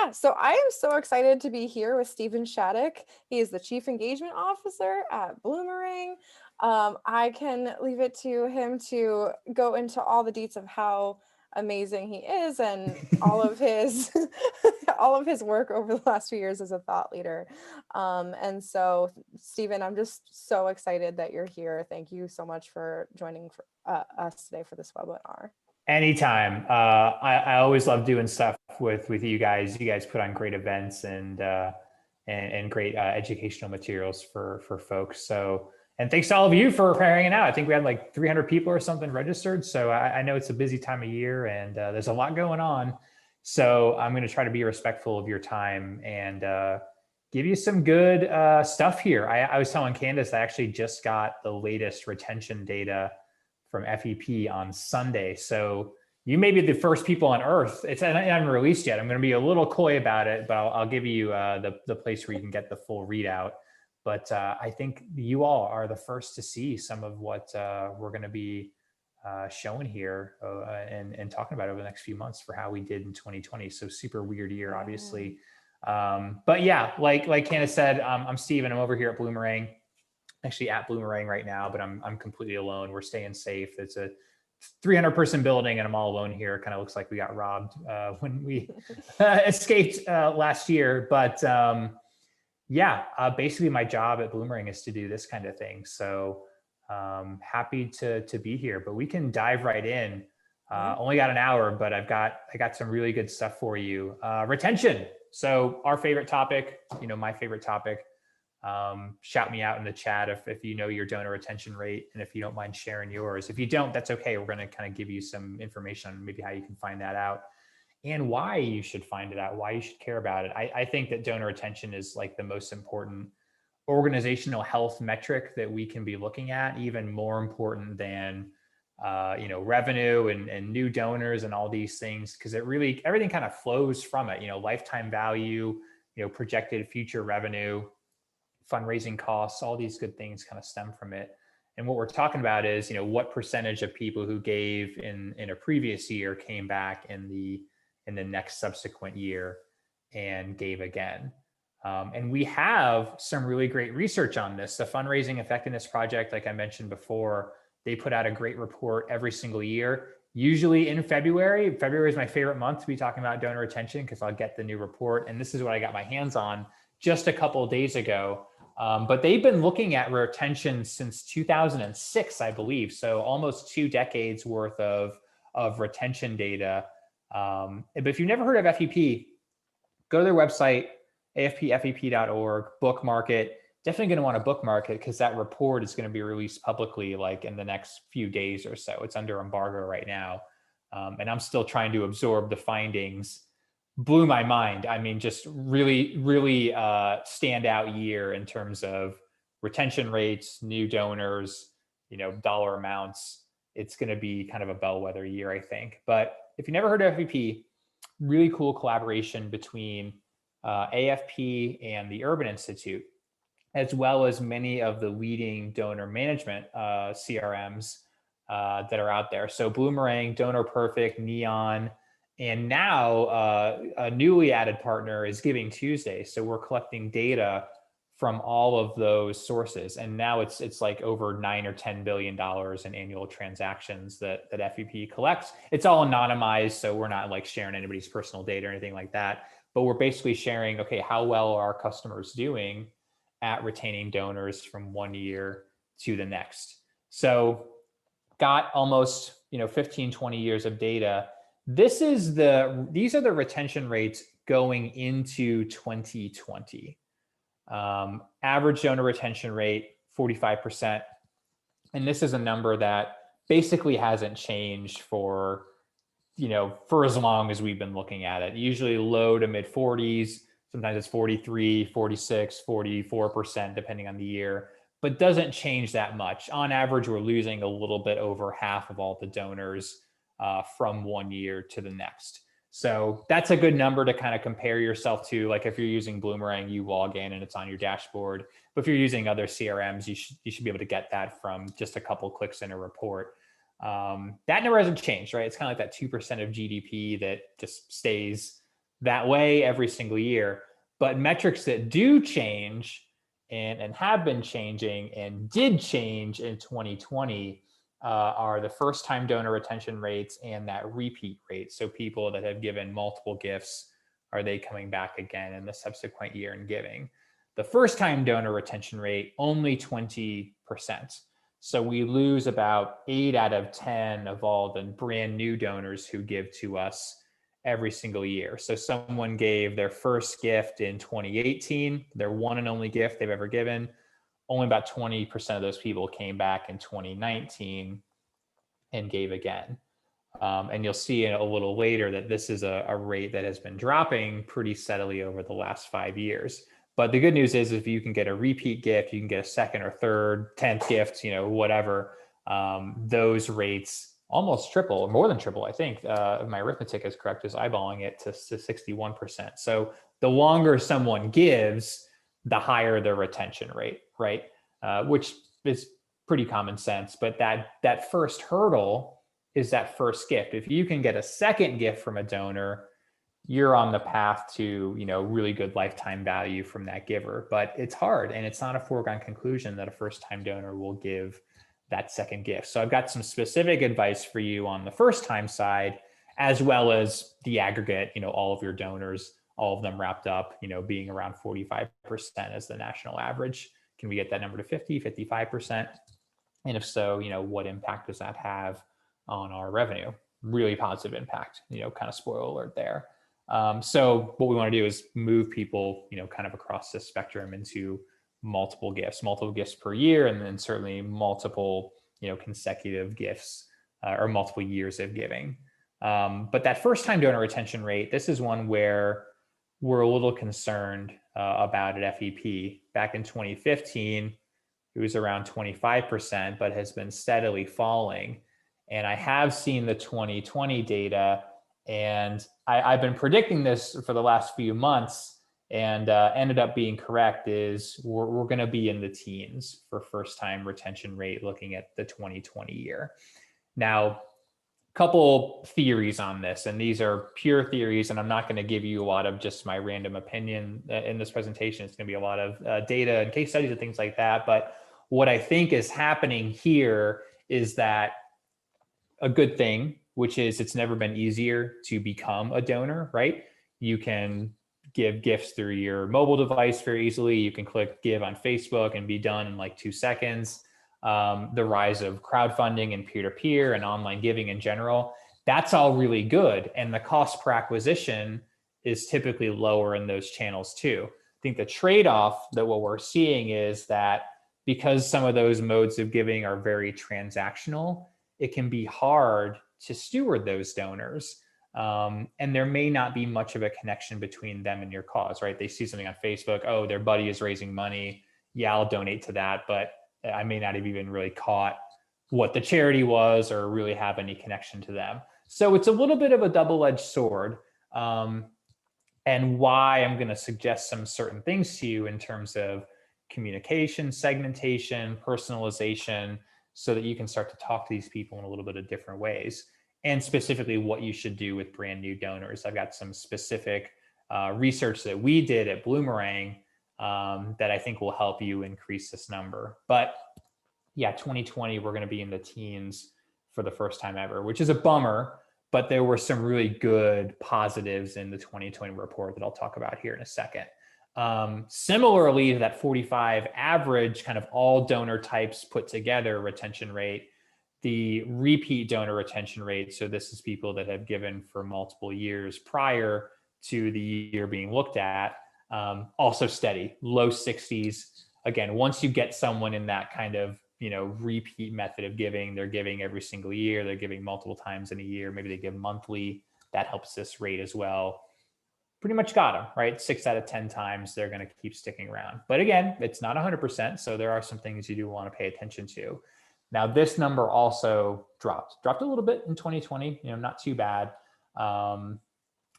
Yeah, so I am so excited to be here with Stephen Shattuck. He is the Chief Engagement Officer at Bloomerang. I can leave it to him to go into all the deets of how amazing he is and all of his all of his work over the last few years as a thought leader. And so, Stephen, I'm just so excited that you're here. Thank you so much for joining us today for this webinar. Anytime. I always love doing stuff with you guys. You guys put on great events and great educational materials for folks. So, and thanks to all of you for hanging out. I think we had like 300 people or something registered. So I know it's a busy time of year and there's a lot going on. So I'm going to try to be respectful of your time and give you some good stuff here. I was telling Candace, I actually just got the latest retention data from FEP on Sunday. So you may be the first people on earth. It hasn't released yet. I'm going to be a little coy about it, but I'll give you the place where you can get the full readout. But I think you all are the first to see some of what we're going to be showing here and talking about over the next few months for how we did in 2020. So super weird year, obviously. But yeah, like Candace said, I'm Steve and I'm over here at Bloomerang. Actually at Bloomerang right now, but I'm completely alone. We're staying safe. It's a 300-person building and I'm all alone here. It kind of looks like we got robbed when we escaped last year. But yeah, basically my job at Bloomerang is to do this kind of thing. So happy to be here, but we can dive right in. Only got an hour, but I got some really good stuff for you. Retention. So our favorite topic, my favorite topic. Shout me out in the chat if you know your donor retention rate and if you don't mind sharing yours. If you don't, that's okay. We're going to kind of give you some information on maybe how you can find that out and why you should find it out, why you should care about it. I think that donor retention is like the most important organizational health metric that we can be looking at, even more important than revenue and new donors and all these things, because everything kind of flows from it. Lifetime value, projected future revenue, fundraising costs, all these good things kind of stem from it. And what we're talking about is, what percentage of people who gave in a previous year came back in the next subsequent year and gave again. And we have some really great research on this. The Fundraising Effectiveness Project, like I mentioned before, they put out a great report every single year, usually in February. February is my favorite month to be talking about donor retention because I'll get the new report. And this is what I got my hands on just a couple of days ago. But they've been looking at retention since 2006, I believe. So almost 2 decades worth of retention data. But if you've never heard of FEP, go to their website, afpfep.org, bookmark it. Definitely going to want to bookmark it because that report is going to be released publicly like in the next few days or so. It's under embargo right now. And I'm still trying to absorb the findings. Blew my mind. I mean, just really, really standout year in terms of retention rates, new donors, dollar amounts. It's going to be kind of a bellwether year, I think. But if you never heard of FEP, really cool collaboration between AFP and the Urban Institute, as well as many of the leading donor management CRMs that are out there. So Bloomerang, Donor Perfect, Neon, and now a newly added partner is Giving Tuesday. So we're collecting data from all of those sources. And now it's like over $9 or $10 billion in annual transactions that FEP collects. It's all anonymized, so we're not like sharing anybody's personal data or anything like that. But we're basically sharing, okay, how well are our customers doing at retaining donors from one year to the next? So got almost 15, 20 years of data. These are the retention rates going into 2020. Average donor retention rate, 45%. And this is a number that basically hasn't changed for as long as we've been looking at it. Usually low to mid 40s, sometimes it's 43, 46, 44%, depending on the year, but doesn't change that much. On average, we're losing a little bit over half of all the donors from one year to the next. So that's a good number to kind of compare yourself to. Like if you're using Bloomerang, you log in and it's on your dashboard. But if you're using other CRMs, you should be able to get that from just a couple clicks in a report. That number hasn't changed, right? It's kind of like that 2% of GDP that just stays that way every single year. But metrics that do change and have been changing and did change in 2020 are the first time donor retention rates and that repeat rate. So people that have given multiple gifts, are they coming back again in the subsequent year and giving? The first time donor retention rate, only 20%. So we lose about 8 out of 10 of all the brand new donors who give to us every single year. So someone gave their first gift in 2018, their one and only gift they've ever given. Only about 20% of those people came back in 2019 and gave again. And you'll see a little later that this is a rate that has been dropping pretty steadily over the last 5 years. But the good news is if you can get a repeat gift, you can get a second or third, 10th gift, whatever, those rates almost triple, or more than triple, I think. If my arithmetic is correct, is eyeballing it to 61%. So the longer someone gives, the higher their retention rate, right? Which is pretty common sense. But that first hurdle is that first gift. If you can get a second gift from a donor, you're on the path to really good lifetime value from that giver. But it's hard, and it's not a foregone conclusion that a first time donor will give that second gift. So I've got some specific advice for you on the first time side, as well as the aggregate, all of your donors, all of them wrapped up, being around 45% as the national average. Can we get that number to 50, 55%? And if so, what impact does that have on our revenue? Really positive impact, kind of spoiler alert there. So what we want to do is move people, kind of across the spectrum into multiple gifts per year, and then certainly multiple, consecutive gifts or multiple years of giving. But that first time donor retention rate, this is one where we're a little concerned about at FEP. Back in 2015, it was around 25%, but has been steadily falling. And I have seen the 2020 data, and I've been predicting this for the last few months, and ended up being correct. Is we're going to be in the teens for first time retention rate looking at the 2020 year. Now, couple theories on this, and these are pure theories, and I'm not going to give you a lot of just my random opinion in this presentation. It's going to be a lot of data and case studies and things like that. But what I think is happening here is that a good thing, which is it's never been easier to become a donor, right? You can give gifts through your mobile device very easily. You can click give on Facebook and be done in like 2 seconds. The rise of crowdfunding and peer-to-peer and online giving in general, that's all really good. And the cost per acquisition is typically lower in those channels too. I think the trade-off that what we're seeing is that because some of those modes of giving are very transactional, it can be hard to steward those donors. And there may not be much of a connection between them and your cause, right? They see something on Facebook, oh, their buddy is raising money. Yeah, I'll donate to that. But I may not have even really caught what the charity was or really have any connection to them. So it's a little bit of a double-edged sword. And why I'm going to suggest some certain things to you in terms of communication, segmentation, personalization, so that you can start to talk to these people in a little bit of different ways. And specifically what you should do with brand new donors. I've got some specific research that we did at Bloomerang that I think will help you increase this number. But yeah, 2020, we're going to be in the teens for the first time ever, which is a bummer, but there were some really good positives in the 2020 report that I'll talk about here in a second. Similarly to that 45 average kind of all donor types put together retention rate, the repeat donor retention rate, so this is people that have given for multiple years prior to the year being looked at, also steady, low 60s. Again, once you get someone in that kind of repeat method of giving, they're giving every single year, they're giving multiple times in a year, maybe they give monthly, that helps this rate as well. Pretty much got them, right? 6 out of 10 times they're going to keep sticking around. But again, it's not 100%, so there are some things you do want to pay attention to. Now, this number also dropped a little bit in 2020, not too bad. And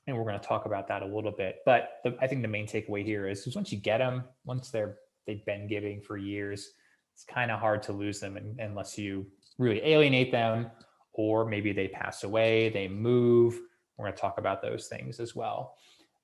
we're going to talk about that a little bit. But I think the main takeaway here is once you get them, once they've been giving for years, it's kind of hard to lose them unless you really alienate them, or maybe they pass away, they move. We're going to talk about those things as well.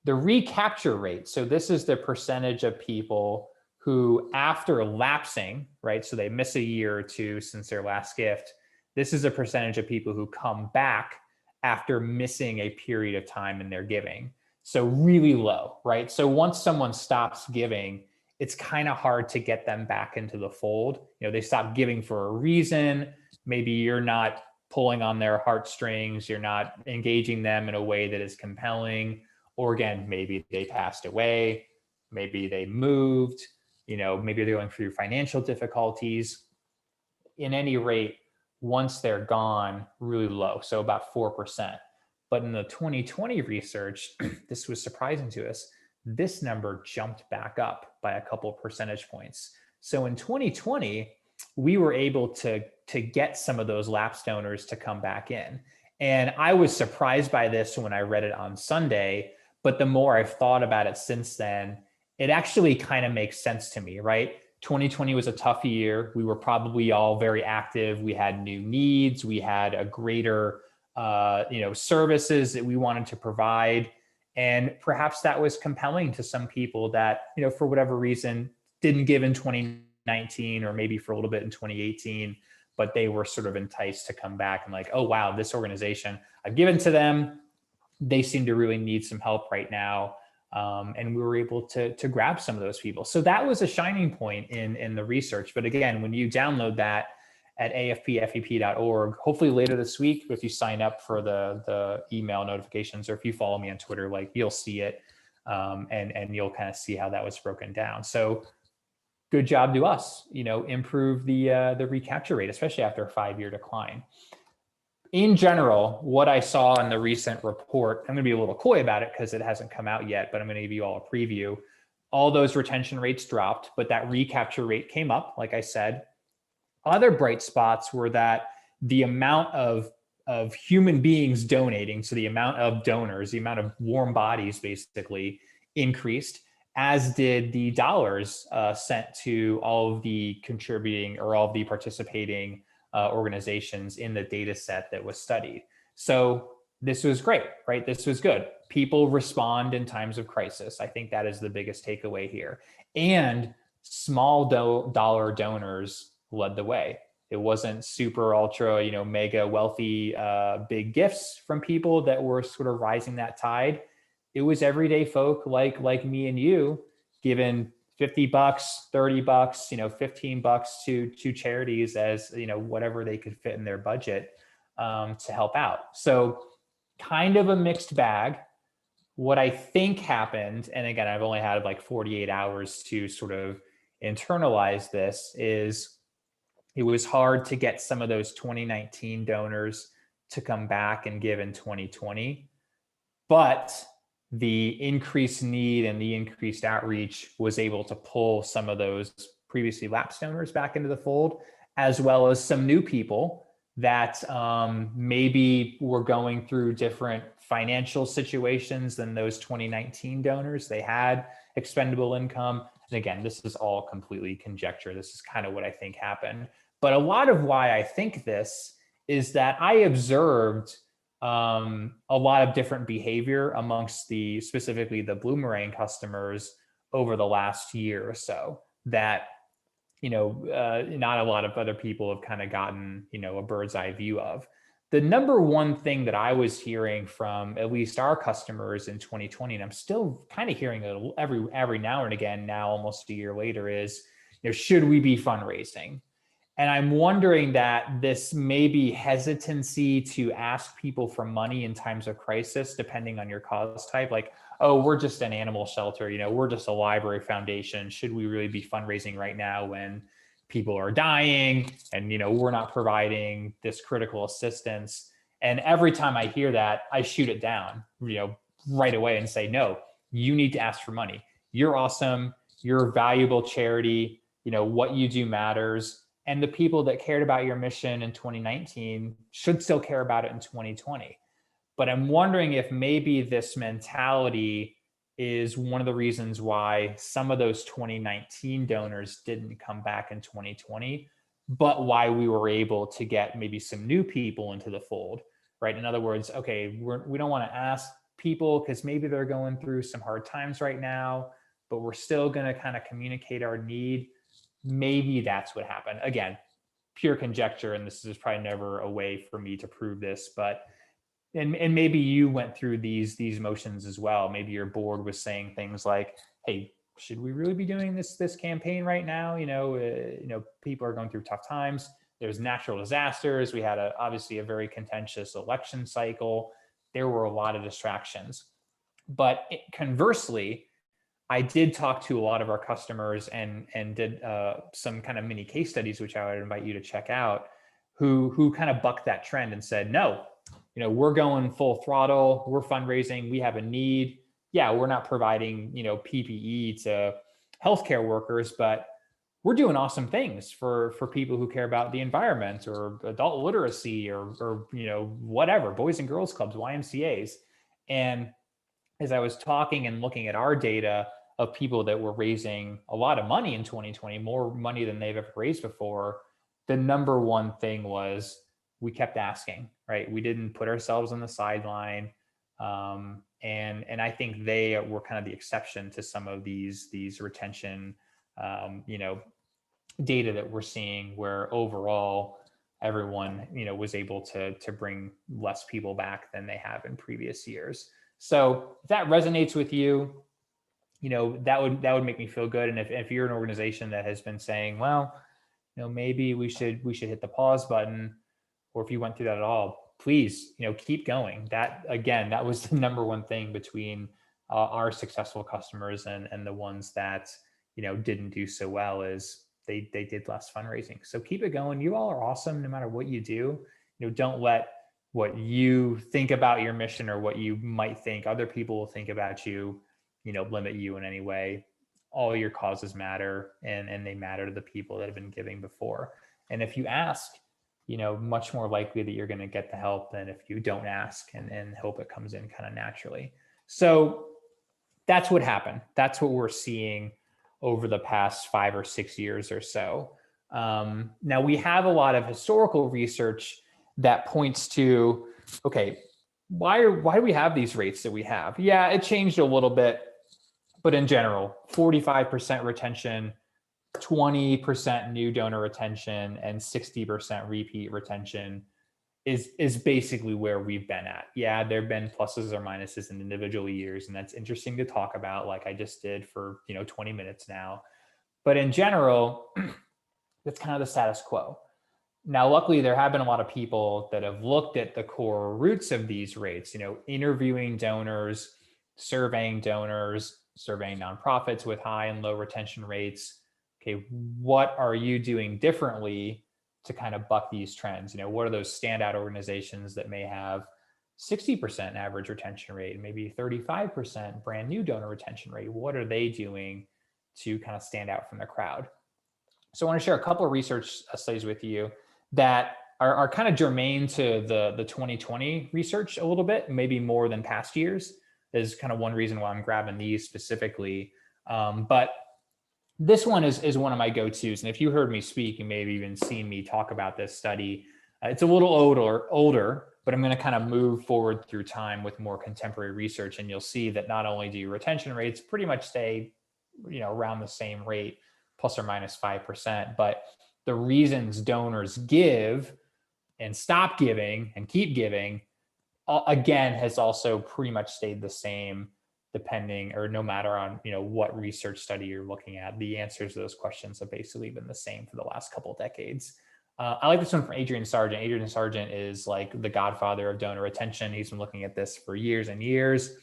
The recapture rate, so this is the percentage of people who, after lapsing, right, so they miss a year or two since their last gift, this is a percentage of people who come back after missing a period of time in their giving. So really low, right? So once someone stops giving, it's kind of hard to get them back into the fold. They stop giving for a reason. Maybe you're not pulling on their heartstrings, you're not engaging them in a way that is compelling, or again, maybe they passed away, maybe they moved, maybe they're going through financial difficulties. In any rate, once they're gone, really low, so about 4%. But in the 2020 research, this was surprising to us. This number jumped back up by a couple percentage points. So in 2020, we were able to get some of those lapsed donors to come back in. And I was surprised by this when I read it on Sunday, but the more I've thought about it since then, it actually kind of makes sense to me, right? 2020 was a tough year. We were probably all very active. We had new needs. We had a greater, services that we wanted to provide. And perhaps that was compelling to some people that, for whatever reason, didn't give in 2019 or maybe for a little bit in 2018, but they were sort of enticed to come back and like, oh, wow, this organization, I've given to them. They seem to really need some help right now. And we were able to grab some of those people. So that was a shining point in the research. But again, when you download that at afpfep.org, hopefully later this week, if you sign up for the email notifications, or if you follow me on Twitter, like you'll see it, and you'll kind of see how that was broken down. So good job to us, improve the recapture rate, especially after a 5-year decline. In general, what I saw in the recent report, I'm going to be a little coy about it because it hasn't come out yet, but I'm going to give you all a preview. All those retention rates dropped, but that recapture rate came up, like I said. Other bright spots were that the amount of human beings donating, so the amount of donors, the amount of warm bodies basically increased, as did the dollars sent to all of the contributing or all of the participating organizations in the data set that was studied. So this was great, right? This was good. People respond in times of crisis. I think that is the biggest takeaway here. And small dollar donors led the way. It wasn't super ultra, mega wealthy, big gifts from people that were sort of rising that tide. It was everyday folk like me and you, given $50, $30, $15 to charities as, whatever they could fit in their budget to help out. So kind of a mixed bag. What I think happened, and again, I've only had like 48 hours to sort of internalize this, is it was hard to get some of those 2019 donors to come back and give in 2020. But the increased need and the increased outreach was able to pull some of those previously lapsed donors back into the fold, as well as some new people that maybe were going through different financial situations than those 2019 donors. They had expendable income. And again, this is all completely conjecture. This is kind of what I think happened. But a lot of why I think this is that I observed a lot of different behavior amongst specifically the Bloomerang customers over the last year or so that, not a lot of other people have kind of gotten, a bird's eye view of. The number one thing that I was hearing from at least our customers in 2020, and I'm still kind of hearing it every now and again now, almost a year later, is, should we be fundraising? And I'm wondering that this maybe hesitancy to ask people for money in times of crisis, depending on your cause type, like, oh, we're just an animal shelter, we're just a library foundation. Should we really be fundraising right now when people are dying and, we're not providing this critical assistance? And every time I hear that, I shoot it down, right away and say, no, you need to ask for money. You're awesome. You're a valuable charity. What you do matters. And the people that cared about your mission in 2019 should still care about it in 2020. But I'm wondering if maybe this mentality is one of the reasons why some of those 2019 donors didn't come back in 2020, but why we were able to get maybe some new people into the fold, right? In other words, okay, we don't want to ask people because maybe they're going through some hard times right now, but we're still going to kind of communicate our need. Maybe that's what happened. Again, pure conjecture, and this is probably never a way for me to prove this, but and maybe you went through these motions as well. Maybe your board was saying things like, "Hey, should we really be doing this campaign right now? People are going through tough times. There's natural disasters. We had obviously a very contentious election cycle. There were a lot of distractions." But conversely, I did talk to a lot of our customers and did some kind of mini case studies, which I would invite you to check out, who kind of bucked that trend and said, no, we're going full throttle. We're fundraising. We have a need. Yeah, we're not providing, PPE to healthcare workers, but we're doing awesome things for people who care about the environment or adult literacy or whatever, Boys and Girls Clubs, YMCA's. And as I was talking and looking at our data of people that were raising a lot of money in 2020, more money than they've ever raised before, the number one thing was we kept asking, right? We didn't put ourselves on the sideline. And I think they were kind of the exception to some of these retention, data that we're seeing, where overall everyone, was able to bring less people back than they have in previous years. So if that resonates with you, that would make me feel good. And if you're an organization that has been saying, well, maybe we should hit the pause button, or if you went through that at all, please, keep going. That was the number one thing between our successful customers and the ones that, didn't do so well, is they did less fundraising. So keep it going. You all are awesome no matter what you do. Don't let what you think about your mission or what you might think other people will think about you, limit you in any way. All your causes matter, and they matter to the people that have been giving before. And if you ask, much more likely that you're going to get the help than if you don't ask and hope it comes in kind of naturally. So that's what happened. That's what we're seeing over the past 5 or 6 years or so. Now we have a lot of historical research that points to, okay, why do we have these rates that we have? Yeah, it changed a little bit, but in general, 45% retention, 20% new donor retention, and 60% repeat retention is basically where we've been at. Yeah, there have been pluses or minuses in individual years, and that's interesting to talk about, like I just did for 20 minutes now. But in general, that's kind of the status quo. Now, luckily, there have been a lot of people that have looked at the core roots of these rates, interviewing donors, surveying nonprofits with high and low retention rates. Okay, what are you doing differently to kind of buck these trends? What are those standout organizations that may have 60% average retention rate, maybe 35% brand new donor retention rate? What are they doing to kind of stand out from the crowd? So I want to share a couple of research studies with you that are kind of germane to the 2020 research a little bit, maybe more than past years. Is kind of one reason why I'm grabbing these specifically. But this one is one of my go-tos. And if you heard me speak, you may have even seen me talk about this study. It's a little older, but I'm going to kind of move forward through time with more contemporary research. And you'll see that not only do retention rates pretty much stay, around the same rate, plus or minus 5%, but the reasons donors give and stop giving and keep giving, again, has also pretty much stayed the same, depending or no matter on what research study you're looking at. The answers to those questions have basically been the same for the last couple of decades. I like this one from Adrian Sargent. Adrian Sargent is like the godfather of donor retention. He's been looking at this for years and years.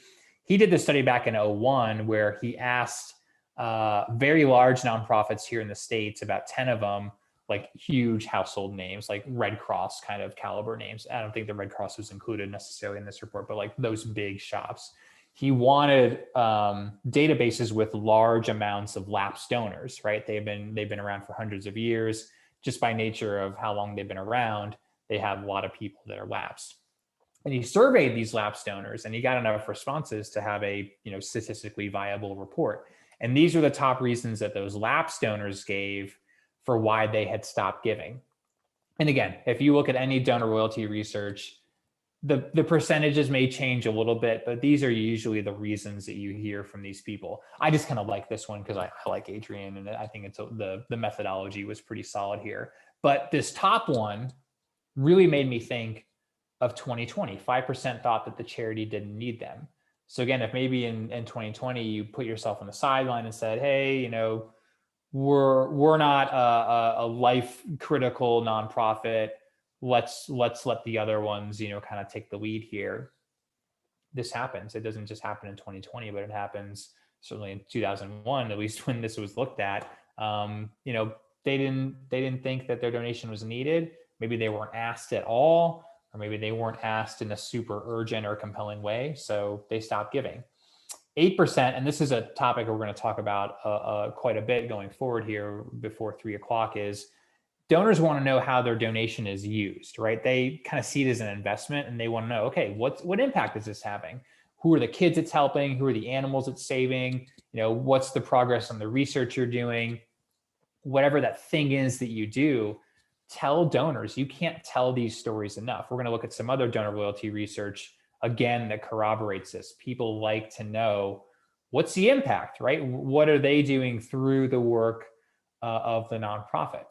He did this study back in 2001 where he asked very large nonprofits here in the States, about 10 of them, like huge household names, like Red Cross kind of caliber names. I don't think the Red Cross was included necessarily in this report, but like those big shops. He wanted databases with large amounts of lapsed donors, right? They've been around for hundreds of years. Just by nature of how long they've been around, they have a lot of people that are lapsed. And he surveyed these lapsed donors, and he got enough responses to have a statistically viable report. And these are the top reasons that those lapsed donors gave for why they had stopped giving. And again, if you look at any donor loyalty research, the percentages may change a little bit, but these are usually the reasons that you hear from these people. I just kind of like this one because I like Adrian, and I think the methodology was pretty solid here. But this top one really made me think of 2020. 5% thought that the charity didn't need them. So again, if maybe in 2020 you put yourself on the sideline and said, hey, we're not a life critical nonprofit. Let's let the other ones, kind of take the lead here. This happens. It doesn't just happen in 2020, but it happens certainly in 2001, at least when this was looked at. They didn't think that their donation was needed. Maybe they weren't asked at all, or maybe they weren't asked in a super urgent or compelling way, so they stopped giving. 8%, and this is a topic we're going to talk about quite a bit going forward here before 3 o'clock, is donors want to know how their donation is used, right? They kind of see it as an investment, and they want to know, okay, what impact is this having? Who are the kids it's helping? Who are the animals it's saving? What's the progress on the research you're doing? Whatever that thing is that you do, tell donors. You can't tell these stories enough. We're going to look at some other donor loyalty research again that corroborates this. People like to know, what's the impact, right? What are they doing through the work of the nonprofit?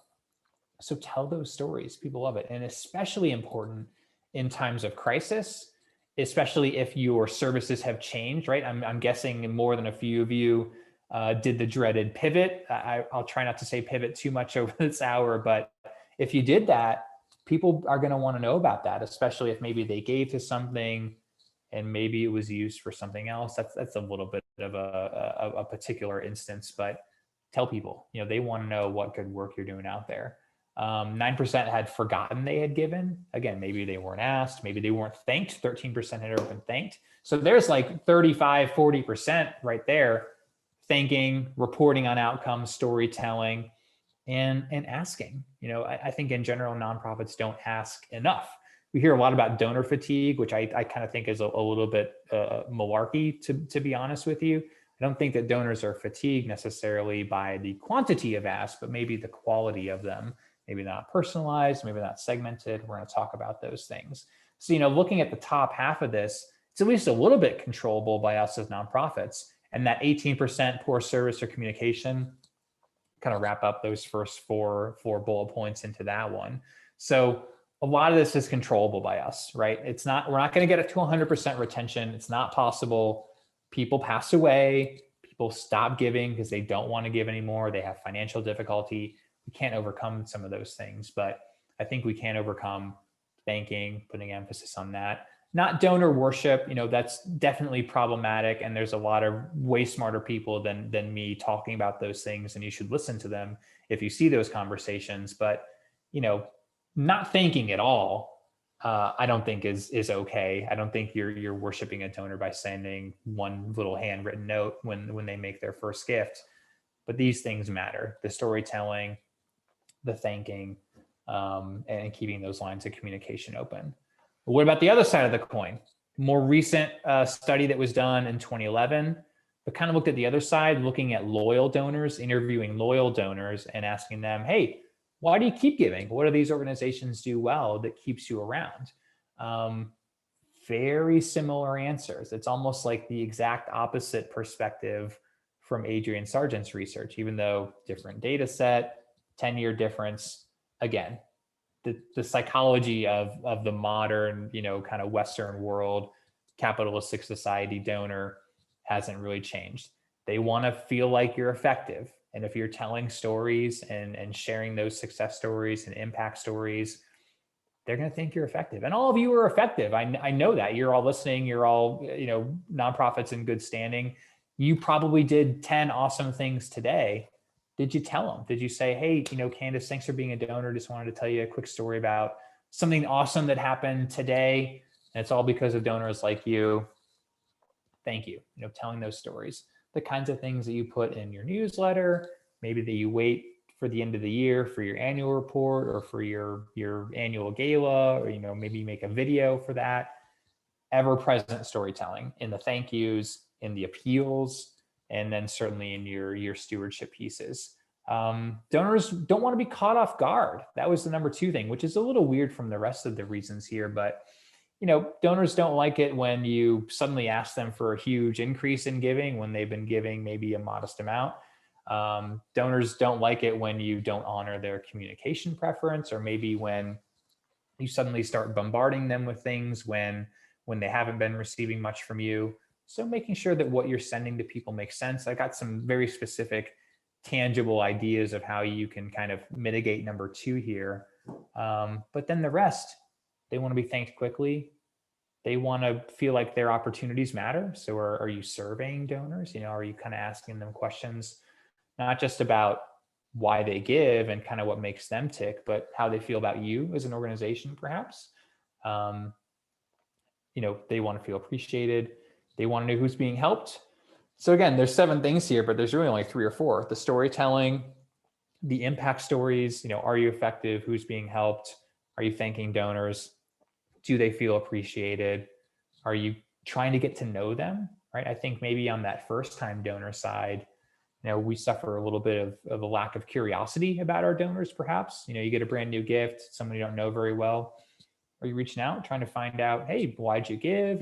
So tell those stories. People love it. And especially important in times of crisis, especially if your services have changed, right? I'm guessing more than a few of you did the dreaded pivot. I'll try not to say pivot too much over this hour, but if you did that, people are going to want to know about that, especially if maybe they gave to something and maybe it was used for something else. That's a little bit of a particular instance, but tell people, they want to know what good work you're doing out there. 9% had forgotten they had given. Again, maybe they weren't asked, maybe they weren't thanked. 13% had ever been thanked. So there's like 35, 40% right there, thanking, reporting on outcomes, storytelling, and asking. I think in general, nonprofits don't ask enough. We hear a lot about donor fatigue, which I kind of think is a little bit malarkey, to be honest with you. I don't think that donors are fatigued necessarily by the quantity of asks, but maybe the quality of them. Maybe not personalized, maybe not segmented. We're going to talk about those things. So, looking at the top half of this, it's at least a little bit controllable by us as nonprofits. And that 18% poor service or communication, kind of wrap up those first four bullet points into that one. So a lot of this is controllable by us, right? We're not going to get it to 100% retention. It's not possible. People pass away. People stop giving because they don't want to give anymore. They have financial difficulty. We can't overcome some of those things, but I think we can overcome thanking, putting emphasis on that. Not donor worship, that's definitely problematic. And there's a lot of way smarter people than me talking about those things. And you should listen to them if you see those conversations. But, not thanking at all, I don't think is okay. I don't think you're worshiping a donor by sending one little handwritten note when they make their first gift. But these things matter: the storytelling, the thanking, and keeping those lines of communication open. But what about the other side of the coin? More recent study that was done in 2011, but kind of looked at the other side, looking at loyal donors, interviewing loyal donors and asking them, hey, why do you keep giving? What do these organizations do well that keeps you around? Very similar answers. It's almost like the exact opposite perspective from Adrian Sargent's research, even though different data set, 10-year difference. Again, the psychology of the modern, kind of Western world, capitalistic society donor hasn't really changed. They want to feel like you're effective. And if you're telling stories and sharing those success stories and impact stories, they're going to think you're effective. And all of you are effective. I know that. You're all listening. You're all, nonprofits in good standing. You probably did 10 awesome things today. Did you tell them? Did you say, hey, Candace, thanks for being a donor. Just wanted to tell you a quick story about something awesome that happened today. And it's all because of donors like you. Thank you. Telling those stories, the kinds of things that you put in your newsletter, maybe that you wait for the end of the year for your annual report or for your annual gala, or, maybe you make a video for that. Ever-present storytelling in the thank yous, in the appeals, and then certainly in your stewardship pieces. Donors don't want to be caught off guard. That was the number 2 thing, which is a little weird from the rest of the reasons here, but donors don't like it when you suddenly ask them for a huge increase in giving when they've been giving maybe a modest amount. Donors don't like it when you don't honor their communication preference, or maybe when you suddenly start bombarding them with things when they haven't been receiving much from you. So making sure that what you're sending to people makes sense. I got some very specific, tangible ideas of how you can kind of mitigate number two here. But then the rest, they want to be thanked quickly. They want to feel like their opportunities matter. So are you surveying donors? Are you kind of asking them questions, not just about why they give and kind of what makes them tick, but how they feel about you as an organization, perhaps. Um, they want to feel appreciated. They want to know who's being helped. So again, there's 7 things here, but there's really only 3 or 4. The storytelling, the impact stories, are you effective? Who's being helped? Are you thanking donors? Do they feel appreciated? Are you trying to get to know them? Right. I think maybe on that first time donor side, we suffer a little bit of a lack of curiosity about our donors, perhaps. You get a brand new gift, someone you don't know very well. Are you reaching out, trying to find out, hey, why'd you give?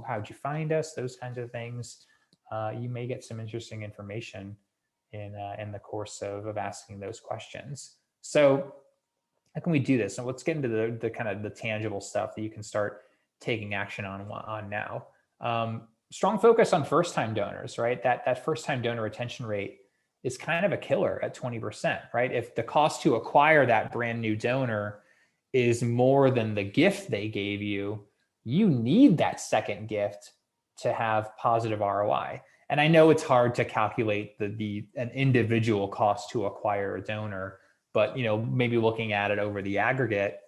How'd you find us? Those kinds of things. You may get some interesting information in the course of asking those questions. So how can we do this? And let's get into the kind of the tangible stuff that you can start taking action on now. Strong focus on first-time donors, right? That first-time donor retention rate is kind of a killer at 20%, right? If the cost to acquire that brand new donor is more than the gift they gave you, you need that second gift to have positive ROI. And I know it's hard to calculate an individual cost to acquire a donor, but maybe looking at it over the aggregate,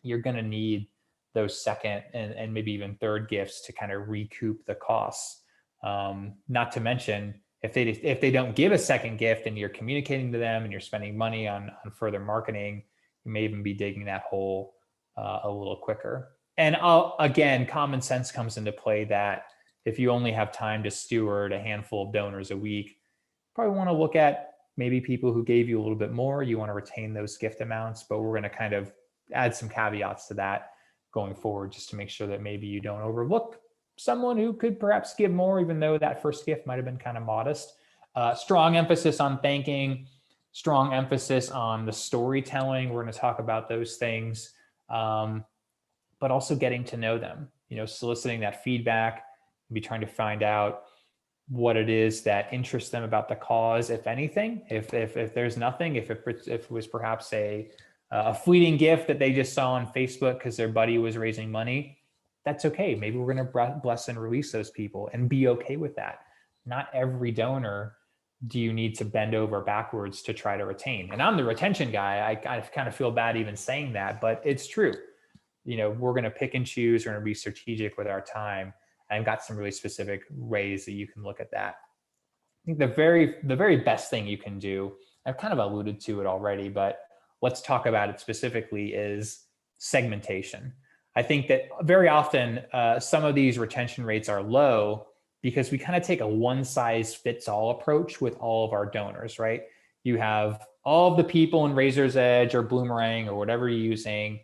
you're going to need those second and maybe even third gifts to kind of recoup the costs. Not to mention, if they don't give a second gift and you're communicating to them and you're spending money on further marketing, you may even be digging that hole a little quicker. And again, common sense comes into play that if you only have time to steward a handful of donors a week, probably want to look at maybe people who gave you a little bit more. You want to retain those gift amounts, but we're going to kind of add some caveats to that going forward, just to make sure that maybe you don't overlook someone who could perhaps give more, even though that first gift might have been kind of modest. Strong emphasis on thanking, strong emphasis on the storytelling. We're going to talk about those things, but also getting to know them, soliciting that feedback, be trying to find out what it is that interests them about the cause, if anything. If there's nothing, if it was perhaps a fleeting gift that they just saw on Facebook because their buddy was raising money, that's okay. Maybe we're going to bless and release those people and be okay with that. Not every donor do you need to bend over backwards to try to retain. And I'm the retention guy. I kind of feel bad even saying that, but it's true. We're going to pick and choose. We're going to be strategic with our time. I've got some really specific ways that you can look at that. I think the very best thing you can do, I've kind of alluded to it already, but let's talk about it specifically, is segmentation. I think that very often some of these retention rates are low because we kind of take a one size fits all approach with all of our donors, right? You have all of the people in Razor's Edge or Bloomerang or whatever you're using,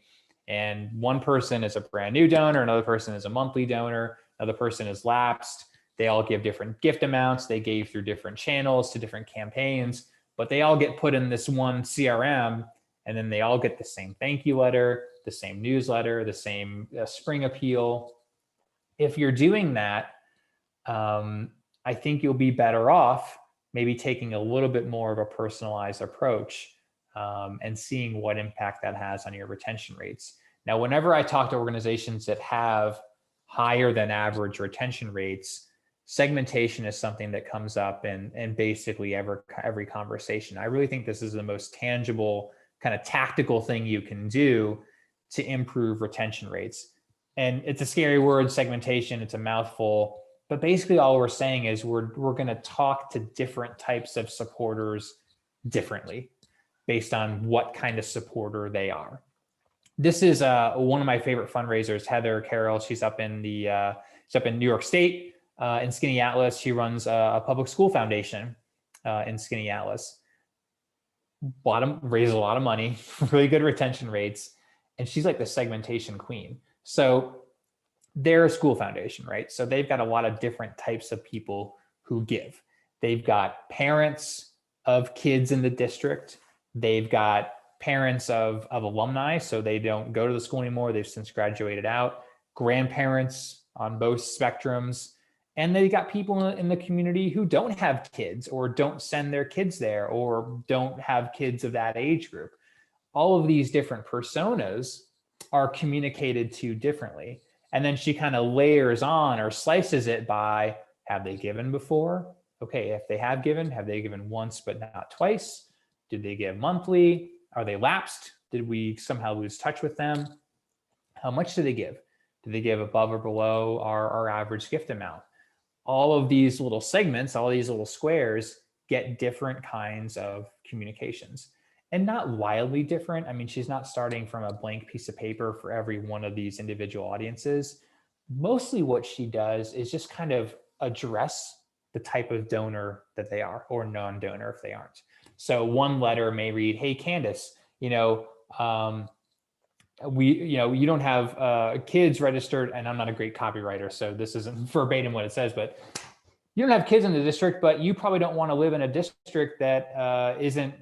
and one person is a brand new donor, another person is a monthly donor, another person is lapsed. They all give different gift amounts. They gave through different channels to different campaigns, but they all get put in this one CRM, and then they all get the same thank you letter, the same newsletter, the same spring appeal. If you're doing that, I think you'll be better off maybe taking a little bit more of a personalized approach and seeing what impact that has on your retention rates. Now, whenever I talk to organizations that have higher than average retention rates, segmentation is something that comes up in basically every conversation. I really think this is the most tangible kind of tactical thing you can do to improve retention rates. And it's a scary word, segmentation. It's a mouthful, but basically all we're saying is we're going to talk to different types of supporters differently based on what kind of supporter they are. This is one of my favorite fundraisers, Heather Carroll. She's up in New York State in Skaneateles. She runs a public school foundation in Skaneateles. Raises a lot of money, really good retention rates, and she's like the segmentation queen. So they're a school foundation, right? So they've got a lot of different types of people who give. They've got parents of kids in the district. They've got parents of alumni, so they don't go to the school anymore. They've since graduated out. Grandparents on both spectrums. And they got people in the community who don't have kids or don't send their kids there or don't have kids of that age group. All of these different personas are communicated to differently. And then she kind of layers on or slices it by, have they given before? Okay, if they have they given once but not twice? Did they give monthly? Are they lapsed? Did we somehow lose touch with them? How much do they give? Do they give above or below our average gift amount? All of these little segments, all these little squares get different kinds of communications, and not wildly different. I mean, she's not starting from a blank piece of paper for every one of these individual audiences. Mostly what she does is just kind of address the type of donor that they are, or non-donor if they aren't. So one letter may read, "Hey, Candace, you don't have kids registered," and I'm not a great copywriter, so this isn't verbatim what it says, but you don't have kids in the district, but you probably don't want to live in a district that isn't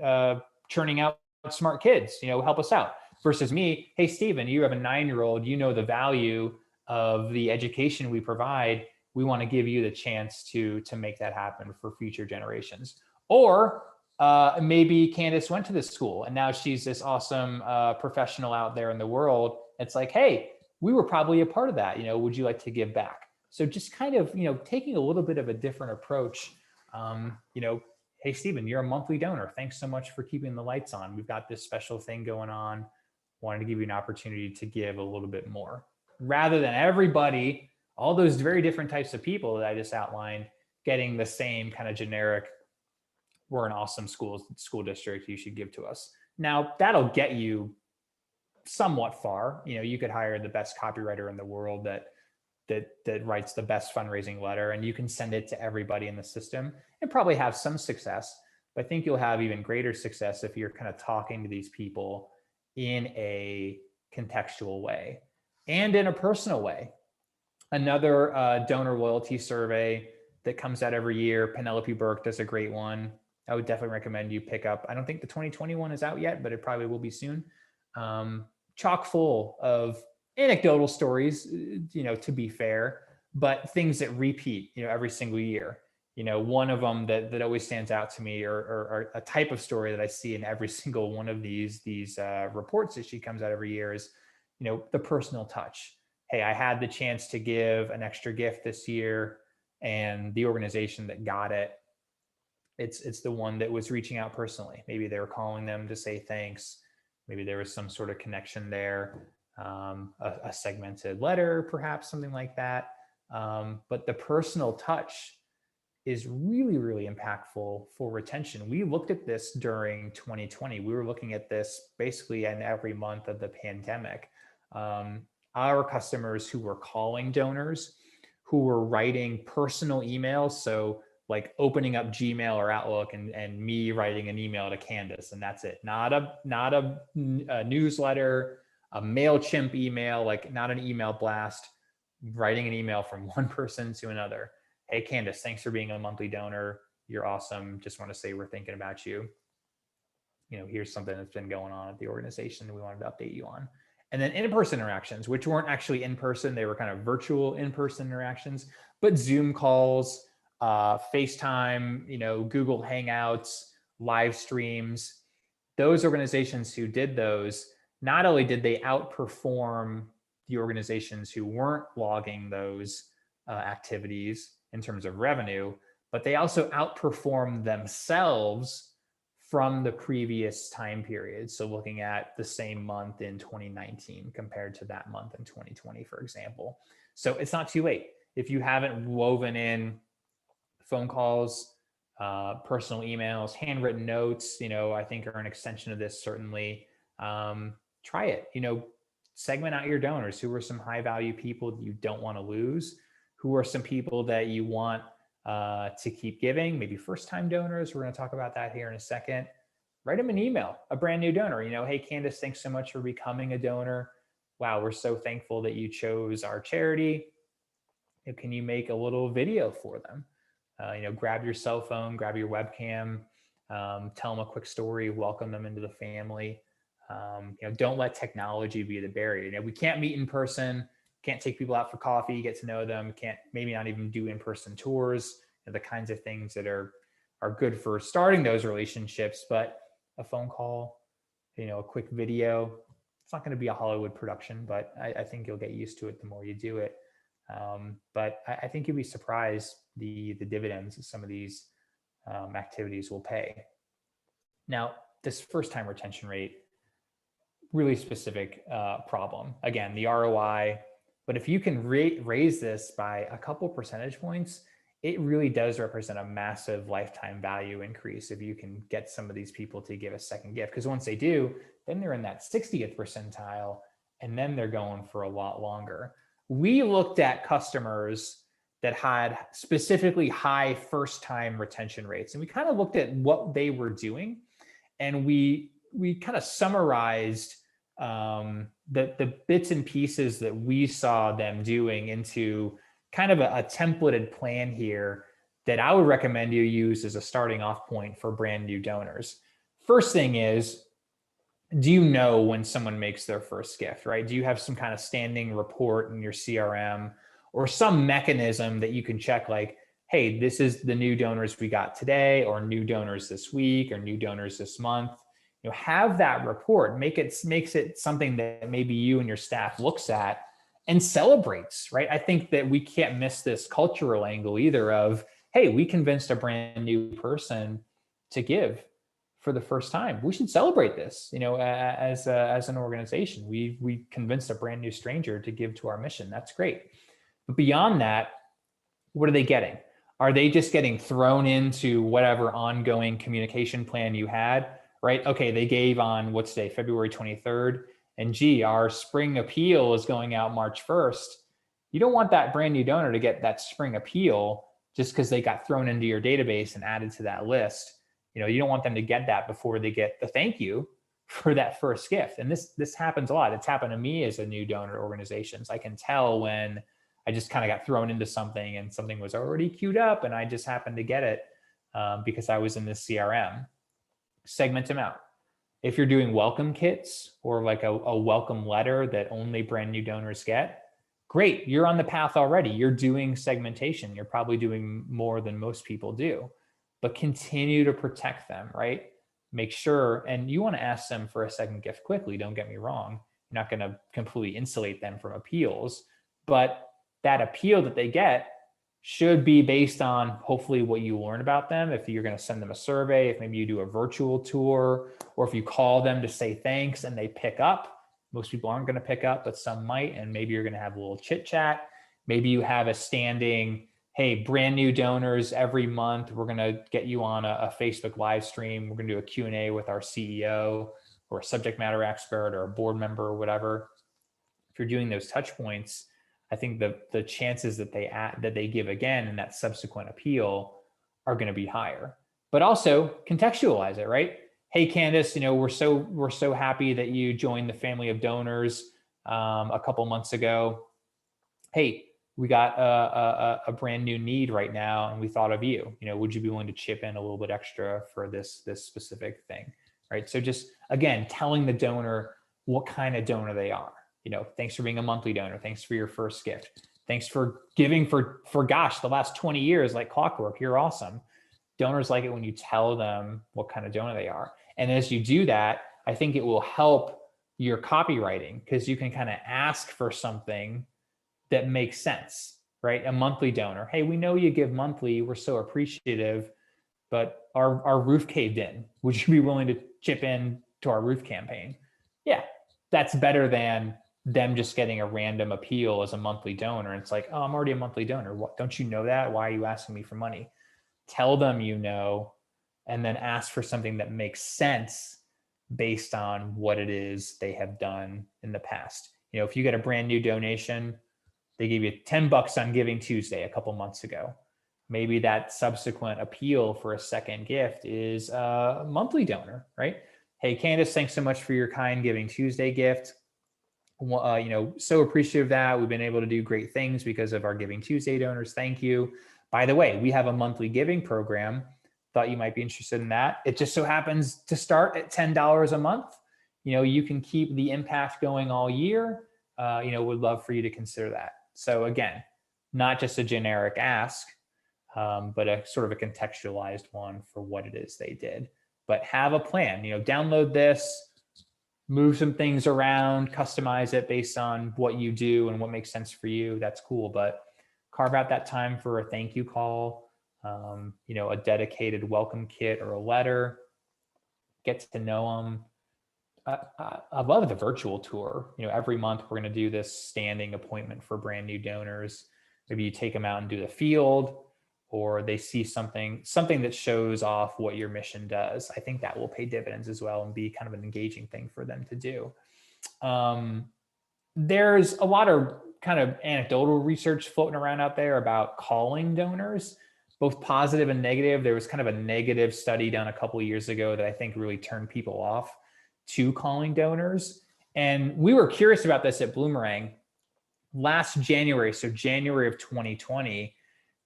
churning out smart kids. Help us out. Versus me, hey, Stephen, you have a 9-year-old, you know the value of the education we provide. We want to give you the chance to make that happen for future generations. Or maybe Candace went to this school and now she's this awesome professional out there in the world. It's like, hey, we were probably a part of that. Would you like to give back? So just kind of, taking a little bit of a different approach. Hey, Stephen, you're a monthly donor. Thanks so much for keeping the lights on. We've got this special thing going on. Wanted to give you an opportunity to give a little bit more, rather than everybody, all those very different types of people that I just outlined, getting the same kind of generic, we're an awesome school district, you should give to us. Now, that'll get you somewhat far. You could hire the best copywriter in the world that writes the best fundraising letter, and you can send it to everybody in the system and probably have some success. But I think you'll have even greater success if you're kind of talking to these people in a contextual way and in a personal way. Another donor loyalty survey that comes out every year, Penelope Burke does a great one. I would definitely recommend you pick up. I don't think the 2021 is out yet, but it probably will be soon. Chock full of anecdotal stories, to be fair, but things that repeat, every single year. One of them that always stands out to me, or a type of story that I see in every single one of these reports that she comes out every year is, the personal touch. Hey, I had the chance to give an extra gift this year, and the organization that got it, it's the one that was reaching out personally. Maybe they were calling them to say thanks. Maybe there was some sort of connection there, a segmented letter, perhaps something like that. But the personal touch is really, really impactful for retention. We looked at this during 2020. We were looking at this basically in every month of the pandemic. Our customers who were calling donors, who were writing personal emails, so like opening up Gmail or Outlook and me writing an email to Candace, and that's it. Not a newsletter, a MailChimp email, like not an email blast, writing an email from one person to another. Hey, Candace, thanks for being a monthly donor. You're awesome. Just want to say we're thinking about you. Here's something that's been going on at the organization that we wanted to update you on. And then in-person interactions, which weren't actually in person. They were kind of virtual in-person interactions, but Zoom calls, FaceTime, Google Hangouts, live streams. Those organizations who did those, not only did they outperform the organizations who weren't logging those activities in terms of revenue, but they also outperformed themselves from the previous time period. So looking at the same month in 2019 compared to that month in 2020, for example. So it's not too late. If you haven't woven in phone calls, personal emails, handwritten notes, I think are an extension of this, certainly. Try it, segment out your donors. Who are some high value people that you don't want to lose? Who are some people that you want to keep giving? Maybe first time donors. We're going to talk about that here in a second. Write them an email, a brand new donor. Hey, Candace, thanks so much for becoming a donor. wow, we're so thankful that you chose our charity. Can you make a little video for them? Grab your cell phone, grab your webcam, tell them a quick story, welcome them into the family. Don't let technology be the barrier. We can't meet in person, can't take people out for coffee, get to know them, can't maybe not even do in-person tours, the kinds of things that are good for starting those relationships. But a phone call, a quick video, it's not going to be a Hollywood production, but I think you'll get used to it the more you do it. But I think you'll be surprised the dividends that some of these activities will pay. Now, this first time retention rate, really specific problem. Again, the ROI, but if you can raise this by a couple percentage points, it really does represent a massive lifetime value increase if you can get some of these people to give a second gift. Because once they do, then they're in that 60th percentile, and then they're going for a lot longer. We looked at customers that had specifically high first time retention rates, and we kind of looked at what they were doing, and we kind of summarized the bits and pieces that we saw them doing into kind of a templated plan here that I would recommend you use as a starting off point for brand new donors. First thing is, do you know when someone makes their first gift, right? Do you have some kind of standing report in your CRM or some mechanism that you can check, like, hey, this is the new donors we got today, or new donors this week, or new donors this month? Have that report, makes it something that maybe you and your staff looks at and celebrates, right? I think that we can't miss this cultural angle either of, hey, we convinced a brand new person to give for the first time. We should celebrate this, as an organization. We convinced a brand new stranger to give to our mission. That's great. But beyond that, what are they getting? Are they just getting thrown into whatever ongoing communication plan you had, right? Okay, they gave on, what's today, February 23rd, and gee, our spring appeal is going out March 1st. You don't want that brand new donor to get that spring appeal just because they got thrown into your database and added to that list. You don't want them to get that before they get the thank you for that first gift. And this happens a lot. It's happened to me as a new donor organizations. I can tell when I just kind of got thrown into something and something was already queued up and I just happened to get it because I was in this CRM. Segment them out. If you're doing welcome kits or like a welcome letter that only brand new donors get, great, you're on the path already. You're doing segmentation. You're probably doing more than most people do, but continue to protect them, right? Make sure, and you want to ask them for a second gift quickly, don't get me wrong. You're not going to completely insulate them from appeals, but that appeal that they get should be based on hopefully what you learn about them. If you're going to send them a survey, if maybe you do a virtual tour, or if you call them to say thanks and they pick up. Most people aren't going to pick up, but some might. And maybe you're going to have a little chit chat. Maybe you have a standing, hey, brand new donors every month, we're going to get you on a Facebook live stream. We're going to do a Q&A with our CEO or a subject matter expert or a board member or whatever. If you're doing those touch points, I think the chances that they give again in that subsequent appeal are going to be higher. But also contextualize it, right? Hey, Candace, we're so happy that you joined the family of donors a couple months ago. Hey, we got a brand new need right now, and we thought of you. Would you be willing to chip in a little bit extra for this specific thing, right? So just again, telling the donor what kind of donor they are. Thanks for being a monthly donor. Thanks for your first gift. Thanks for giving for gosh, the last 20 years like clockwork. You're awesome. Donors like it when you tell them what kind of donor they are. And as you do that, I think it will help your copywriting because you can kind of ask for something that makes sense, right? A monthly donor. Hey, we know you give monthly. We're so appreciative, but our roof caved in. Would you be willing to chip in to our roof campaign? Yeah, that's better than them just getting a random appeal as a monthly donor. And it's like, oh, I'm already a monthly donor. What, don't you know that? Why are you asking me for money? Tell them and then ask for something that makes sense based on what it is they have done in the past. If you get a brand new donation, they gave you $10 on Giving Tuesday a couple months ago. Maybe that subsequent appeal for a second gift is a monthly donor, right? Hey, Candace, thanks so much for your kind Giving Tuesday gift. So appreciative of that. We've been able to do great things because of our Giving Tuesday donors. Thank you. By the way, we have a monthly giving program. Thought you might be interested in that. It just so happens to start at $10 a month. You can keep the impact going all year. Would love for you to consider that. So again, not just a generic ask, but a sort of a contextualized one for what it is they did. But have a plan. Download this, move some things around, customize it based on what you do and what makes sense for you. That's cool. But carve out that time for a thank you call, a dedicated welcome kit or a letter. Get to know them. I love the virtual tour. Every month we're going to do this standing appointment for brand new donors. Maybe you take them out and do the field, or they see something that shows off what your mission does. I think that will pay dividends as well and be kind of an engaging thing for them to do. There's a lot of kind of anecdotal research floating around out there about calling donors, both positive and negative. There was kind of a negative study done a couple of years ago that I think really turned people off to calling donors. And we were curious about this at Bloomerang last January. So January of 2020,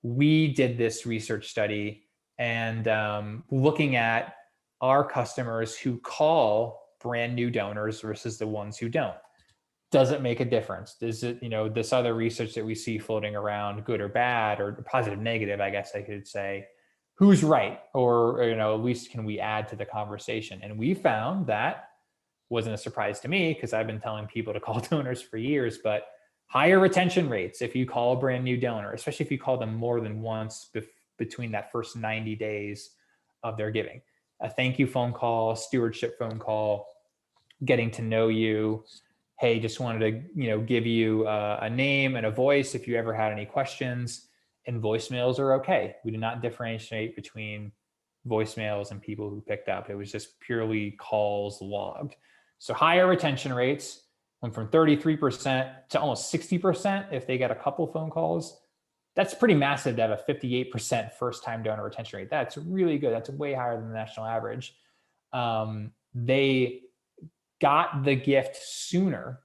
we did this research study and looking at our customers who call brand new donors versus the ones who don't. Does it make a difference? Does it, this other research that we see floating around, good or bad, or positive, negative, I guess I could say, who's right? Or, at least can we add to the conversation? And we found that wasn't a surprise to me because I've been telling people to call donors for years, but higher retention rates if you call a brand new donor, especially if you call them more than once between that first 90 days of their giving. A thank you phone call, stewardship phone call, getting to know you. Hey, just wanted to give you a name and a voice if you ever had any questions. And voicemails are okay. We do not differentiate between voicemails and people who picked up. It was just purely calls logged. So higher retention rates went from 33% to almost 60% if they get a couple phone calls. That's pretty massive to have a 58% first-time donor retention rate. That's really good. That's way higher than the national average. They got the gift sooner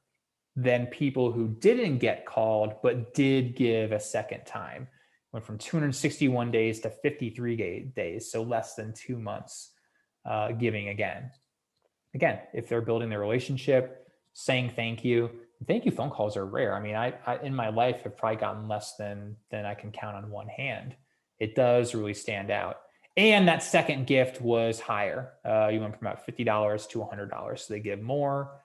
than people who didn't get called but did give a second time. Went from 261 days to 53 days, so less than 2 months giving again. Again, if they're building their relationship, saying thank you phone calls are rare. I mean, I in my life have probably gotten less than I can count on one hand. It does really stand out. And that second gift was higher. You went from about $50 to $100, so they give more.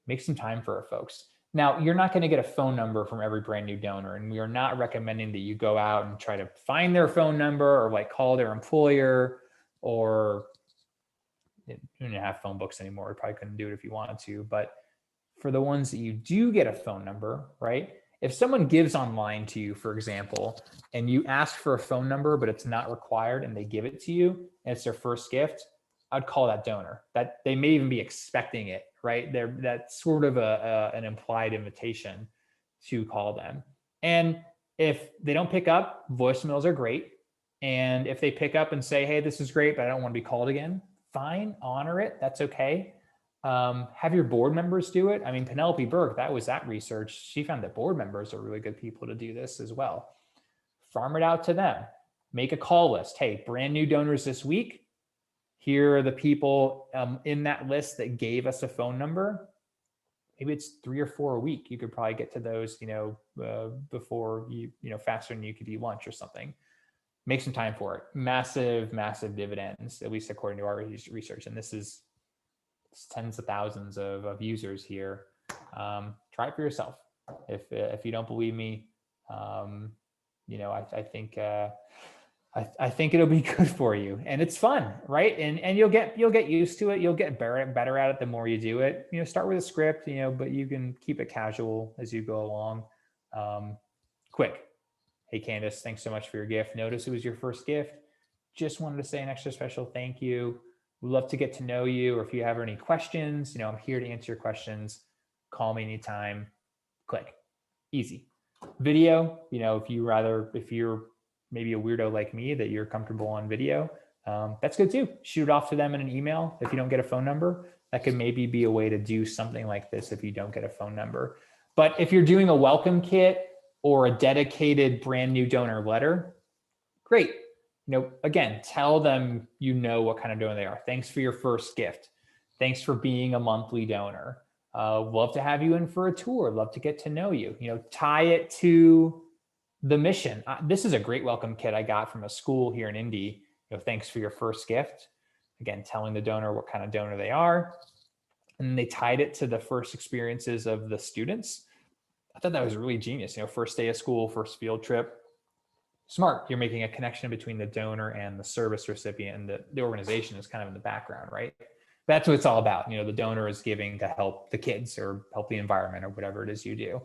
Make some time for our folks. Now, you're not going to get a phone number from every brand new donor, and we are not recommending that you go out and try to find their phone number or like call their employer, or you don't have phone books anymore. You probably couldn't do it if you wanted to. But for the ones that you do get a phone number, right? If someone gives online to you, for example, and you ask for a phone number, but it's not required and they give it to you and it's their first gift, I'd call that donor. That they may even be expecting it, right? That's sort of an implied invitation to call them. And if they don't pick up, voicemails are great. And if they pick up and say, hey, this is great, but I don't want to be called again, fine, honor it. That's okay. Have your board members do it. I mean, Penelope Burke, that was that research. She found that board members are really good people to do this as well. Farm it out to them. Make a call list. Hey, brand new donors this week. Here are the people in that list that gave us a phone number. Maybe it's 3 or 4 a week. You could probably get to those, before faster than you could eat lunch or something. Make some time for it. Massive, massive dividends, at least according to our research. And this is tens of thousands of users here. Try it for yourself. If you don't believe me, I think I think it'll be good for you, and it's fun, right? And you'll get used to it. You'll get better at it the more you do it. Start with a script, but you can keep it casual as you go along. Quick. Hey, Candace, thanks so much for your gift. Notice it was your first gift. Just wanted to say an extra special thank you. We'd love to get to know you, or if you have any questions, I'm here to answer your questions. Call me anytime. Click. Easy. Video, if you're maybe a weirdo like me that you're comfortable on video, that's good too. Shoot it off to them in an email if you don't get a phone number. that could maybe be a way to do something like this if you don't get a phone number. But if you're doing a welcome kit or a dedicated brand new donor letter, great. Again, tell them what kind of donor they are. Thanks for your first gift. Thanks for being a monthly donor. Love to have you in for a tour. Love to get to know you. Tie it to the mission. This is a great welcome kit I got from a school here in Indy. Thanks for your first gift. Again, telling the donor what kind of donor they are. And they tied it to the first experiences of the students. I thought that was really genius. First day of school, first field trip. Smart. You're making a connection between the donor and the service recipient, and the organization is kind of in the background, right? That's what it's all about. The donor is giving to help the kids or help the environment or whatever it is you do.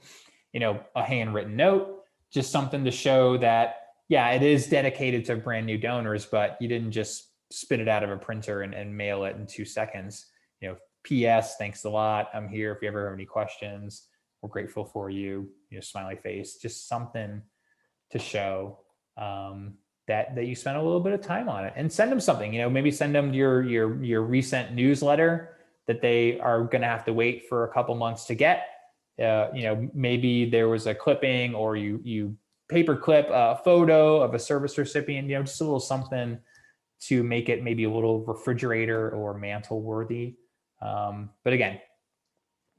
A handwritten note, just something to show that, yeah, it is dedicated to brand new donors, but you didn't just spit it out of a printer and mail it in 2 seconds. P.S. Thanks a lot. I'm here if you ever have any questions. We're grateful for you. Smiley face. Just something to show that you spent a little bit of time on it, and send them something. Maybe send them your recent newsletter that they are going to have to wait for a couple months to get. Maybe there was a clipping, or you paper clip a photo of a service recipient. Just a little something to make it maybe a little refrigerator or mantle worthy. But again,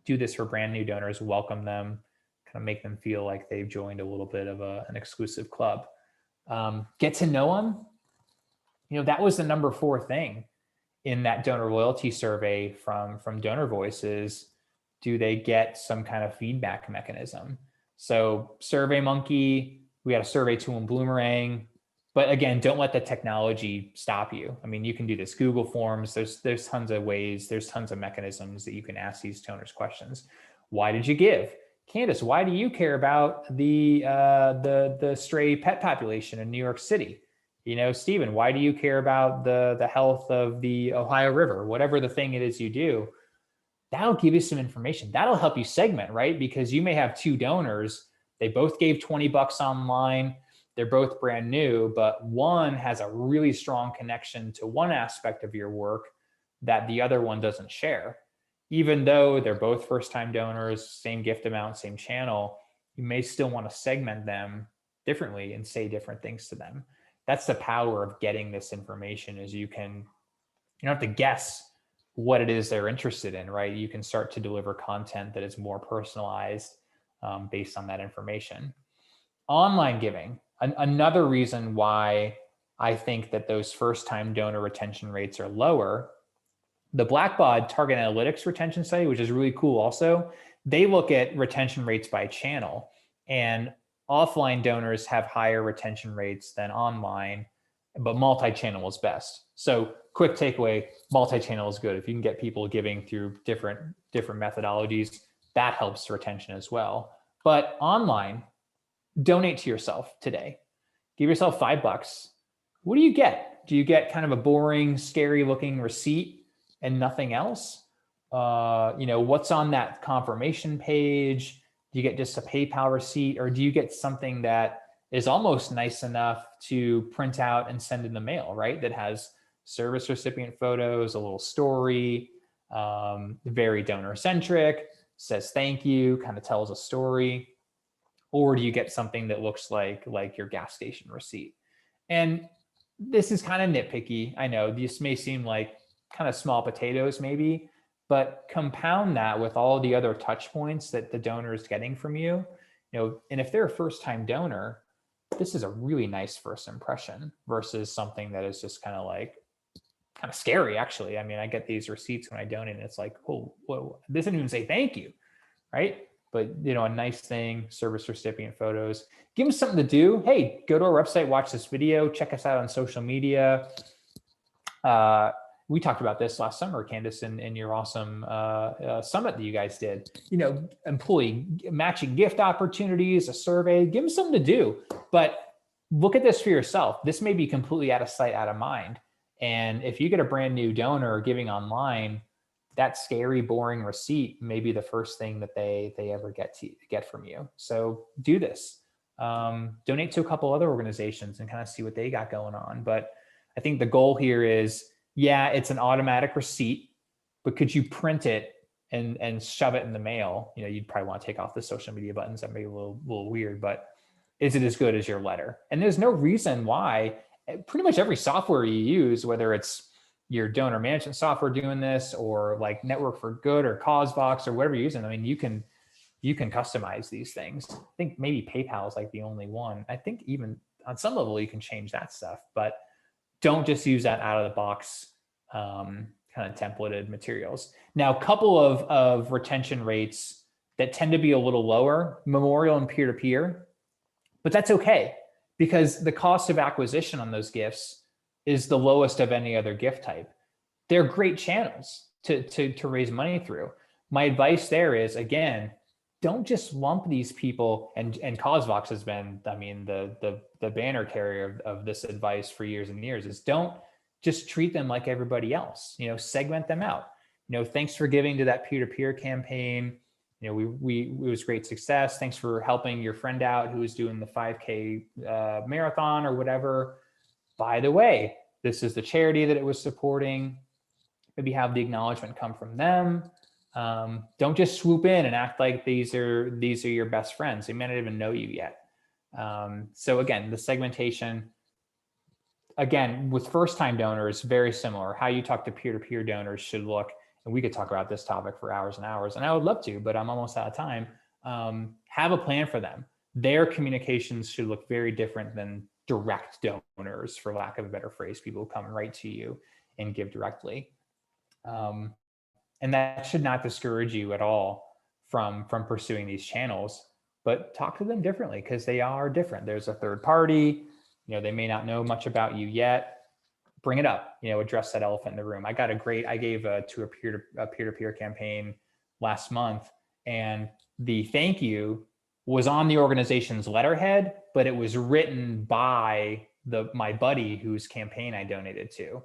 do this for brand new donors. Welcome them. Kind of make them feel like they've joined a little bit of an exclusive club. Get to know them. That was the number 4 thing in that donor loyalty survey from Donor Voices. Do they get some kind of feedback mechanism? So SurveyMonkey, we had a survey tool in Bloomerang, but again, don't let the technology stop you. I mean, you can do this Google Forms. There's tons of ways. There's tons of mechanisms that you can ask these donors questions. Why did you give? Candace, why do you care about the stray pet population in New York City? Stephen, why do you care about the health of the Ohio River? Whatever the thing it is you do, that'll give you some information. That'll help you segment, right? Because you may have 2 donors. They both gave $20 online. They're both brand new, but one has a really strong connection to one aspect of your work that the other one doesn't share. Even though they're both first-time donors, same gift amount, same channel, you may still want to segment them differently and say different things to them. That's the power of getting this information, is you don't have to guess what it is they're interested in, right? You can start to deliver content that is more personalized based on that information. Online giving, another reason why I think that those first-time donor retention rates are lower. The Blackbaud Target Analytics retention study, which is really cool also, they look at retention rates by channel, and offline donors have higher retention rates than online, but multi-channel is best. So quick takeaway, multi-channel is good. If you can get people giving through different methodologies, that helps retention as well. But online, donate to yourself today. Give yourself $5. What do you get? Do you get kind of a boring, scary looking receipt and nothing else? What's on that confirmation page? Do you get just a PayPal receipt, or do you get something that is almost nice enough to print out and send in the mail, right? That has service recipient photos, a little story, very donor centric, says thank you, kind of tells a story. Or do you get something that looks like your gas station receipt? And this is kind of nitpicky. I know this may seem like kind of small potatoes maybe, but compound that with all the other touch points that the donor is getting from you. And if they're a first-time donor, this is a really nice first impression versus something that is just kind of scary, actually. I mean, I get these receipts when I donate, and it's like, oh, whoa, this didn't even say thank you, right? But a nice thing, service recipient photos, give them something to do. Hey, go to our website, watch this video, check us out on social media. We talked about this last summer, Candace, in your awesome summit that you guys did. Employee matching gift opportunities, a survey, give them something to do. But look at this for yourself. This may be completely out of sight, out of mind. And if you get a brand new donor giving online, that scary, boring receipt may be the first thing that they ever get from you. So do this. Donate to a couple other organizations and kind of see what they got going on. But I think the goal here is, yeah, it's an automatic receipt, but could you print it and shove it in the mail? You'd probably want to take off the social media buttons. That may be a little weird, but is it as good as your letter? And there's no reason why pretty much every software you use, whether it's your donor management software doing this, or like Network for Good or CauseVox or whatever you're using, I mean, you can customize these things. I think maybe PayPal is like the only one. I think even on some level you can change that stuff, but don't just use that out of the box kind of templated materials. Now, a couple of retention rates that tend to be a little lower, memorial and peer-to-peer, but that's okay, because the cost of acquisition on those gifts is the lowest of any other gift type. They're great channels to raise money through. My advice there is, again, don't just lump these people, and CauseVox has been, I mean, the banner carrier of this advice for years and years, is don't just treat them like everybody else. Segment them out. Thanks for giving to that peer-to-peer campaign. It was great success. Thanks for helping your friend out who was doing the 5K marathon or whatever. By the way, this is the charity that it was supporting. Maybe have the acknowledgement come from them. Don't just swoop in and act like these are your best friends. They may not even know you yet. So again, the segmentation, again, with first-time donors, very similar. How you talk to peer-to-peer donors should look, and we could talk about this topic for hours and hours, and I would love to, but I'm almost out of time. Have a plan for them. Their communications should look very different than direct donors, for lack of a better phrase, people who come right to you and give directly. And that should not discourage you at all from pursuing these channels, but talk to them differently, because they are different. There's a third party, they may not know much about you yet. Bring it up, address that elephant in the room. I gave to a peer-to-peer campaign last month, and the thank you was on the organization's letterhead, but it was written by my buddy whose campaign I donated to.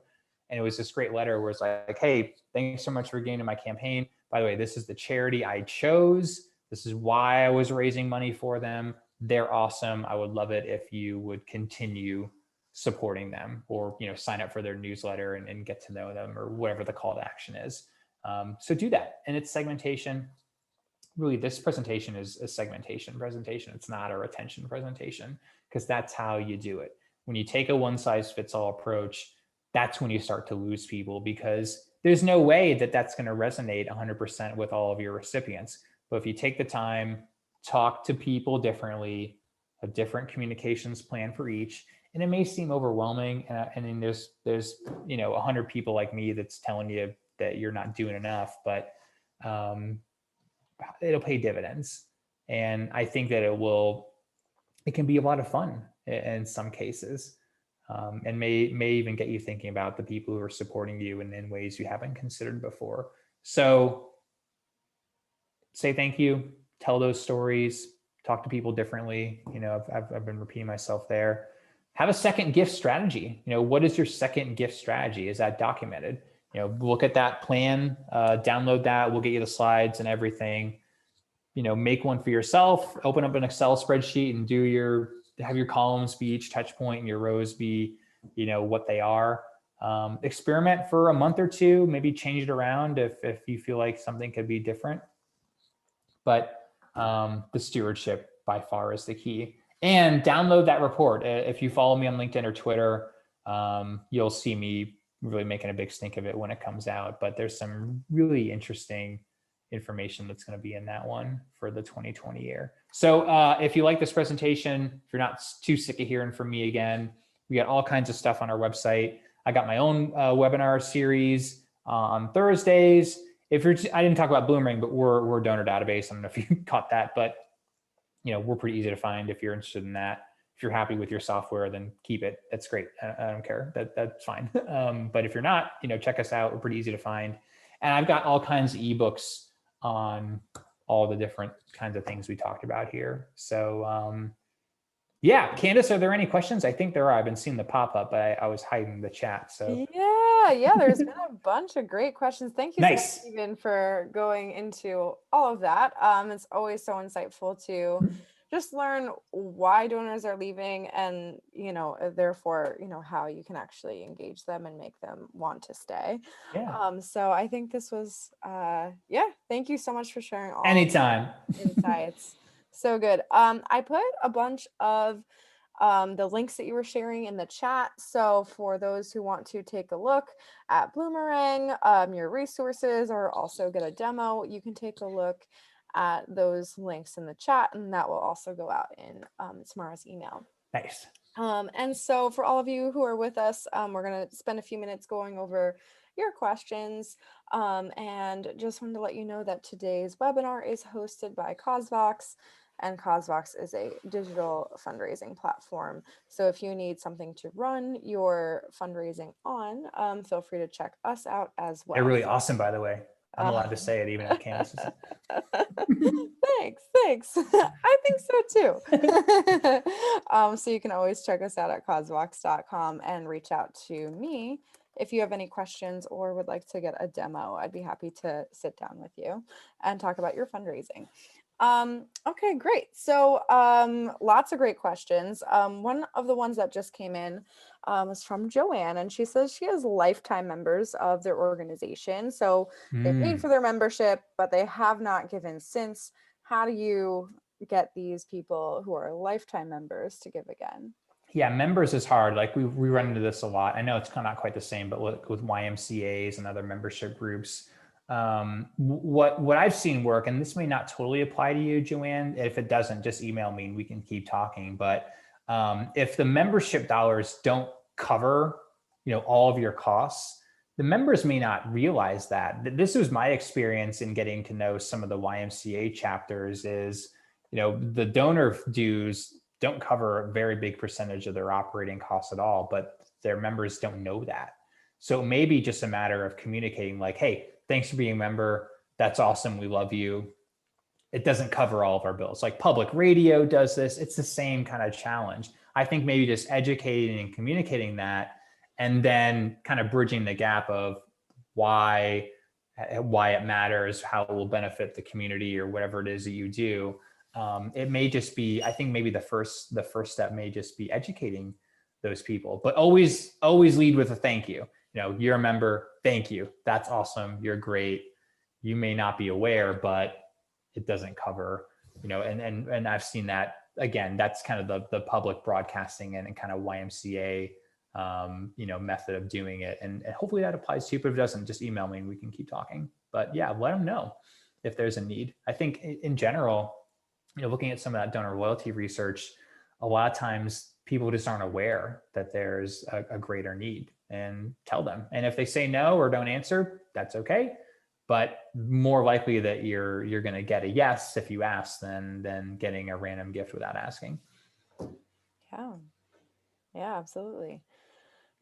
And it was this great letter where it's like, hey, thanks so much for getting to my campaign. By the way, this is the charity I chose. This is why I was raising money for them. They're awesome. I would love it if you would continue supporting them, or sign up for their newsletter and get to know them, or whatever the call to action is. So do that. And it's segmentation. Really, this presentation is a segmentation presentation. It's not a retention presentation, because that's how you do it. When you take a one-size-fits-all approach, that's when you start to lose people, because there's no way that that's going to resonate 100% with all of your recipients. But if you take the time, talk to people differently, a different communications plan for each, and it may seem overwhelming, and then there's 100 people like me that's telling you that you're not doing enough, but it'll pay dividends. And I think that it can be a lot of fun in some cases, and may even get you thinking about the people who are supporting you in ways you haven't considered before. So say thank you, tell those stories, talk to people differently. I've been repeating myself there. Have a second gift strategy. What is your second gift strategy? Is that documented? Look at that plan, download that. We'll get you the slides and everything. Make one for yourself, open up an Excel spreadsheet and have your columns be each touch point and your rows be, what they are. Experiment for a month or two, maybe change it around if you feel like something could be different. But the stewardship by far is the key. And download that report. If you follow me on LinkedIn or Twitter, you'll see me really making a big stink of it when it comes out. But there's some really interesting information that's going to be in that one for the 2020 year. So if you like this presentation, if you're not too sick of hearing from me again, we got all kinds of stuff on our website. I got my own webinar series on Thursdays. I didn't talk about Bloomerang, but we're a donor database. I don't know if you caught that, but we're pretty easy to find if you're interested in that. If you're happy with your software, then keep it. That's great. I don't care. That's fine. But if you're not, check us out. We're pretty easy to find. And I've got all kinds of ebooks on all the different kinds of things we talked about here. So yeah, Candace, are there any questions? I think there are. I've been seeing the pop up, but I was hiding the chat. So yeah, there's been a bunch of great questions. Thank you so much, nice. Stephen, for going into all of that. It's always so insightful to just learn why donors are leaving and, therefore, how you can actually engage them and make them want to stay. Yeah. So I think this was, yeah, thank you so much for sharing all of Anytime. your insights. So good. I put a bunch of the links that you were sharing in the chat. So for those who want to take a look at Bloomerang, your resources, or also get a demo, you can take a look at those links in the chat, and that will also go out in tomorrow's email. Nice. And so for all of you who are with us, we're going to spend a few minutes going over your questions. And just wanted to let you know that today's webinar is hosted by Cosvox, and Cosvox is a digital fundraising platform. So if you need something to run your fundraising on, feel free to check us out as They're well. really awesome, by the way. I'm allowed to say it even if Candace isn't. Thanks. I think so too. So you can always check us out at cosvox.com and reach out to me if you have any questions or would like to get a demo. I'd be happy to sit down with you and talk about your fundraising. Okay, great. So lots of great questions. One of the ones that just came in was from Joanne, and she says she has lifetime members of their organization. So they paid for their membership, but they have not given since. How do you get these people who are lifetime members to give again? Yeah, members is hard. Like we run into this a lot. I know it's not quite the same, but with YMCAs and other membership groups, what I've seen work, and this may not totally apply to you, Joanne. If it doesn't, just email me and we can keep talking. But if the membership dollars don't cover, all of your costs, the members may not realize that. This was my experience in getting to know some of the YMCA chapters. Is the donor dues don't cover a very big percentage of their operating costs at all, but their members don't know that. So it may be just a matter of communicating like, hey, thanks for being a member. That's awesome. We love you. It doesn't cover all of our bills. Like public radio does this. It's the same kind of challenge. I think maybe just educating and communicating that, and then kind of bridging the gap of why it matters, how it will benefit the community or whatever it is that you do. It may just be, I think maybe the first step may just be educating those people, but always lead with a thank you. You're a member, thank you. That's awesome. You're great. You may not be aware, but it doesn't cover, and I've seen that again. That's kind of the public broadcasting and kind of YMCA, method of doing it. And hopefully that applies to you, but if it doesn't, just email me and we can keep talking. But yeah, let them know if there's a need. I think in general, looking at some of that donor loyalty research, a lot of times people just aren't aware that there's a greater need, and tell them. And if they say no or don't answer, that's okay. But more likely that you're going to get a yes if you ask than getting a random gift without asking. Yeah, absolutely.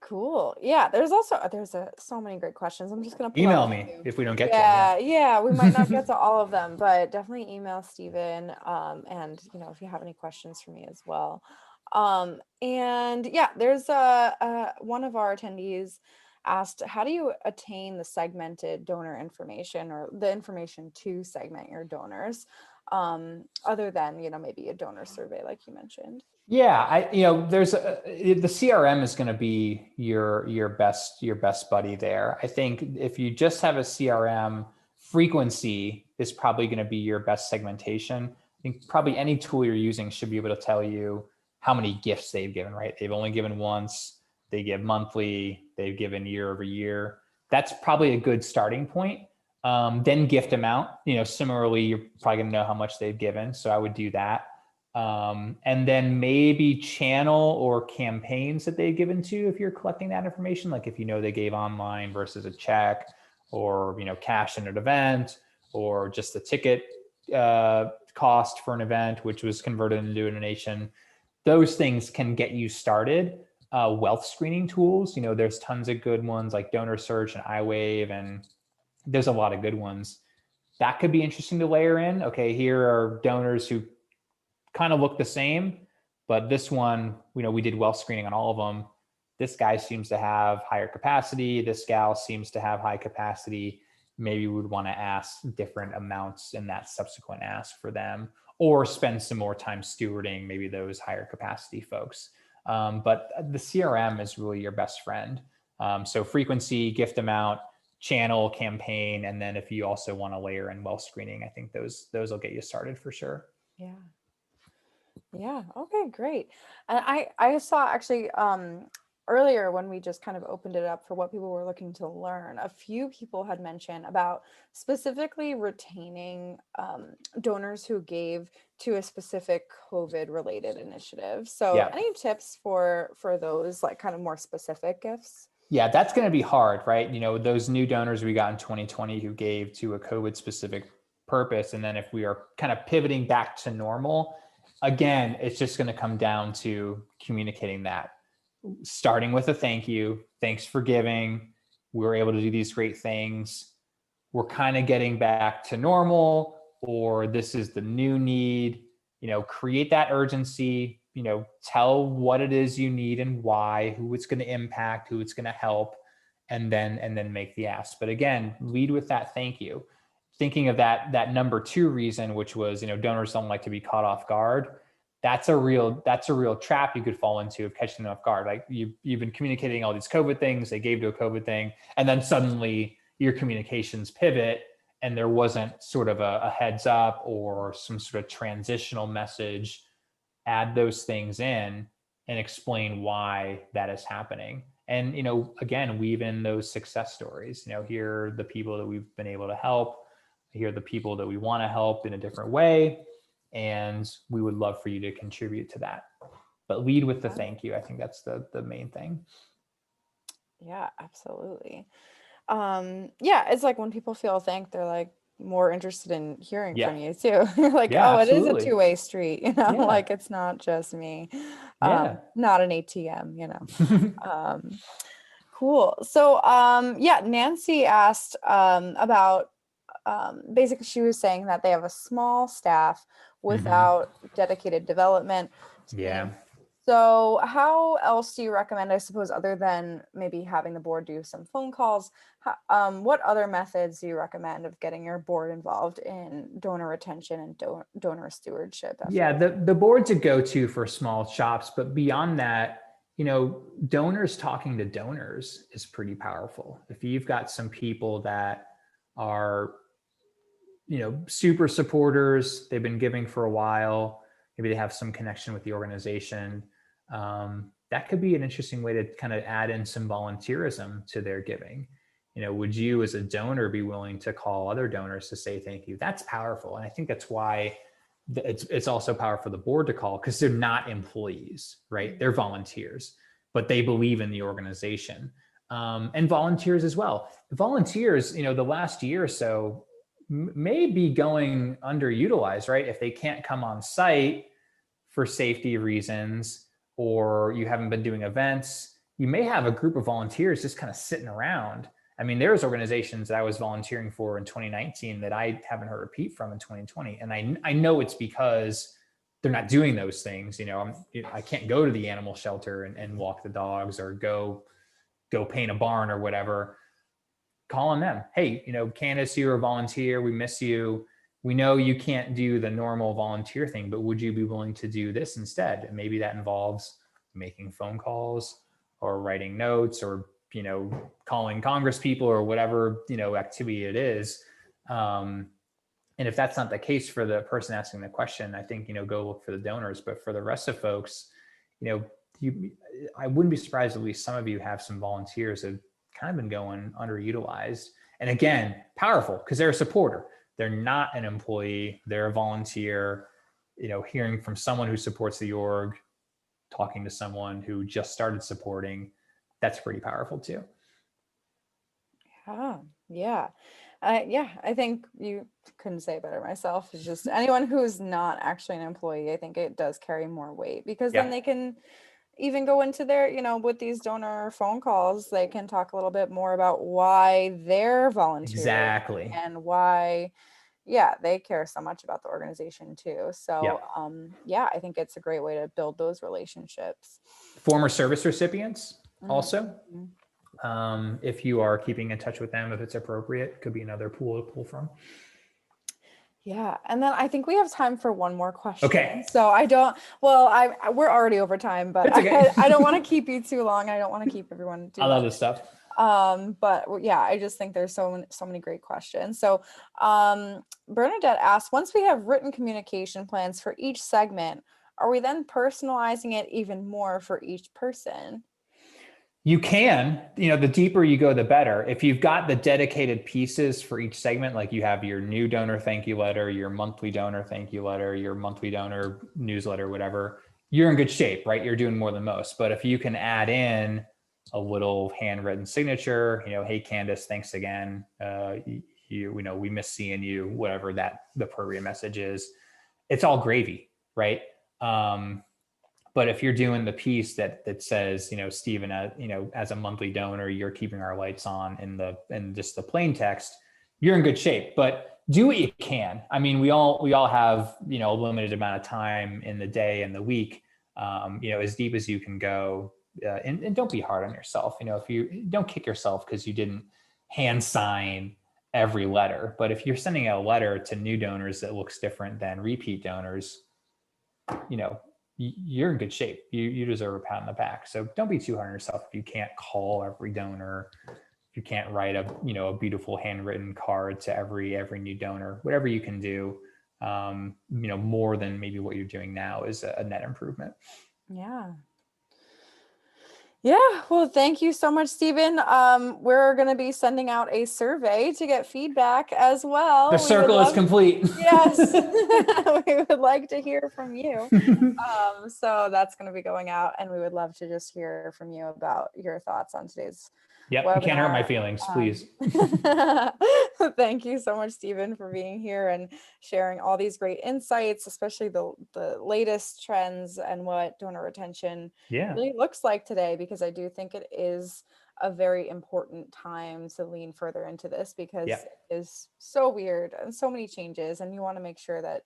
Cool. Yeah, there's so many great questions. I'm just gonna pull Email out a me few. if we don't get to Yeah, them. yeah, we might not get to all of them, but definitely email Steven. And if you have any questions for me as well. And yeah, there's one of our attendees asked, how do you attain the segmented donor information or the information to segment your donors, other than maybe a donor survey like you mentioned? Yeah, there's the CRM is going to be your best buddy there. I think if you just have a CRM, frequency is probably going to be your best segmentation. I think probably any tool you're using should be able to tell you how many gifts they've given, right? They've only given once, they give monthly, they've given year over year. That's probably a good starting point. Then gift amount, similarly, you're probably going to know how much they've given. So I would do that. And then maybe channel or campaigns that they've given to if you're collecting that information, like if they gave online versus a check, or cash in an event, or just the ticket cost for an event which was converted into a donation. Those things can get you started. Wealth screening tools, there's tons of good ones like Donor Search and iWave, and there's a lot of good ones that could be interesting to layer in. Okay, here are donors who kind of look the same, but this one, we did wealth screening on all of them. This guy seems to have higher capacity. This gal seems to have high capacity. Maybe we would want to ask different amounts in that subsequent ask for them. or spend some more time stewarding maybe those higher capacity folks. But the CRM is really your best friend. So frequency, gift amount, channel, campaign, and then if you also want to layer in well screening, I think those will get you started for sure. Yeah. Yeah. Okay, great. And I saw actually earlier when we just kind of opened it up for what people were looking to learn, a few people had mentioned about specifically retaining donors who gave to a specific COVID related initiative. So Yeah. any tips for those like kind of more specific gifts? Yeah, that's going to be hard, right? Those new donors we got in 2020 who gave to a COVID specific purpose. And then if we are kind of pivoting back to normal, again, it's just going to come down to communicating that, starting with a thank you. Thanks for giving. We were able to do these great things. We're kind of getting back to normal, or this is the new need. Create that urgency, tell what it is you need and why, who it's going to impact, who it's going to help, and then make the ask. But again, lead with that thank you. Thinking of that number two reason, which was, donors don't like to be caught off guard. That's a real trap you could fall into of catching them off guard. Like you've been communicating all these COVID things, they gave to a COVID thing, and then suddenly your communications pivot and there wasn't sort of a heads up or some sort of transitional message. Add those things in and explain why that is happening. And, again, weave in those success stories. Here are the people that we've been able to help. Here are the people that we want to help in a different way. And we would love for you to contribute to that. But lead with the thank you. I think that's the main thing. Yeah, absolutely. Yeah, it's like when people feel thanked, they're like more interested in hearing Yeah. from you too. You're like, Yeah, oh, it is a absolutely. two-way street, Yeah. like it's not just me. Yeah. Not an ATM. Cool. So yeah, Nancy asked about basically she was saying that they have a small staff without dedicated development Yeah. team. So how else do you recommend, I suppose, other than maybe having the board do some phone calls, what other methods do you recommend of getting your board involved in donor retention and donor stewardship efforts? Yeah, the board's a go-to for small shops, but beyond that, donors talking to donors is pretty powerful. If you've got some people that are, super supporters, they've been giving for a while, maybe they have some connection with the organization, that could be an interesting way to kind of add in some volunteerism to their giving. Would you as a donor be willing to call other donors to say thank you? That's powerful. And I think that's why it's also powerful for the board to call, because they're not employees, right? They're volunteers, but they believe in the organization. And volunteers as well. Volunteers, the last year or so may be going underutilized, right? If they can't come on site for safety reasons, or you haven't been doing events, you may have a group of volunteers just kind of sitting around. I mean, there's organizations that I was volunteering for in 2019 that I haven't heard a peep from in 2020. And I know it's because they're not doing those things. I can't go to the animal shelter and walk the dogs or go paint a barn or whatever. Calling them, hey, Candace, you're a volunteer. We miss you. We know you can't do the normal volunteer thing, but would you be willing to do this instead? And maybe that involves making phone calls or writing notes or, calling Congress people or whatever, activity it is. And if that's not the case for the person asking the question, I think, go look for the donors. But for the rest of folks, I wouldn't be surprised at least some of you have some volunteers that have kind of been going underutilized. And again, powerful because they're a supporter. They're not an employee. They're a volunteer. Hearing from someone who supports the org, talking to someone who just started supporting, that's pretty powerful too. Yeah. Yeah, I think you couldn't say it better myself. It's just anyone who's not actually an employee, I think it does carry more weight because then they can even go into their, with these donor phone calls, they can talk a little bit more about why they're volunteering. Exactly. And why, they care so much about the organization too. So, I think it's a great way to build those relationships. Former service recipients also. If you are keeping in touch with them, if it's appropriate, could be another pool to pull from. Yeah, and then I think we have time for one more question. Okay, So I don't, well, we're already over time, but that's okay. I don't want to keep you too long. I don't want to keep everyone too I love much. this stuff. But yeah, I just think there's so many great questions. So Bernadette asked, once we have written communication plans for each segment, are we then personalizing it even more for each person? You can, the deeper you go, the better. If you've got the dedicated pieces for each segment, like you have your new donor thank you letter, your monthly donor thank you letter, your monthly donor newsletter, whatever, you're in good shape, right? You're doing more than most. But if you can add in a little handwritten signature, hey, Candace, thanks again. We miss seeing you, whatever that the program message is. It's all gravy, right? But if you're doing the piece that says, Stephen, as a monthly donor, you're keeping our lights on in just the plain text, you're in good shape. But do what you can. I mean, we all have a limited amount of time in the day and the week. As deep as you can go, and don't be hard on yourself. If you don't kick yourself because you didn't hand sign every letter, but if you're sending a letter to new donors that looks different than repeat donors, you're in good shape. You deserve a pat on the back. So don't be too hard on yourself if you can't call every donor, if you can't write a beautiful handwritten card to every new donor. Whatever you can do, more than maybe what you're doing now is a net improvement. Yeah. Yeah, well, thank you so much, Stephen. We're going to be sending out a survey to get feedback as The well. We would circle is love, complete. yes, we would like to hear from you. So that's going to be going out, and we would love to just hear from you about your thoughts on today's Yep, you can't hurt my webinar. feelings, please. Thank you so much, Stephen, for being here and sharing all these great insights, especially the latest trends and what donor retention Yeah. really looks like today, because I do think it is a very important time to lean further into this, because Yep. it is so weird and so many changes, and you want to make sure that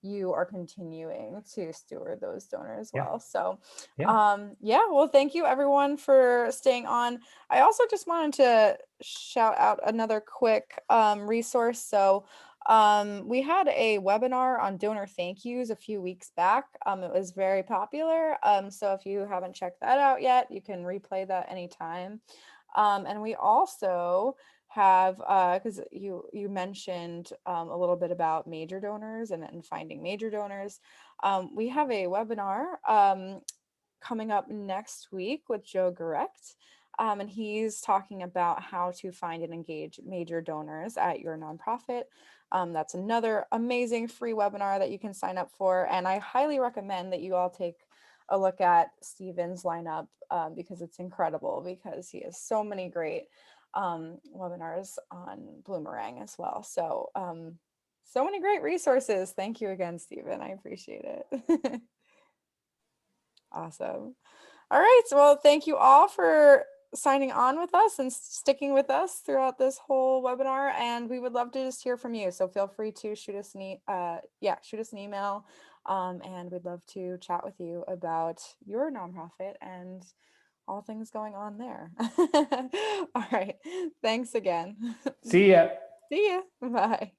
you are continuing to steward those donors Yeah. well. So Yeah. yeah, well, thank you everyone for staying on. I also just wanted to shout out another quick resource. So we had a webinar on donor thank yous a few weeks back. It was very popular. So if you haven't checked that out yet, you can replay that anytime. And we also have, because you mentioned a little bit about major donors and finding major donors. We have a webinar coming up next week with Joe Garect. And he's talking about how to find and engage major donors at your nonprofit. That's another amazing free webinar that you can sign up for. And I highly recommend that you all take a look at Stephen's lineup, because it's incredible, because he has so many great webinars on Bloomerang as well. So, so many great resources. Thank you again, Stephen. I appreciate it. Awesome. All right. So, well, thank you all for signing on with us and sticking with us throughout this whole webinar. And we would love to just hear from you. So feel free to shoot us shoot us an email. And we'd love to chat with you about your nonprofit and all things going on there. All right. Thanks again. See ya. See you. Bye.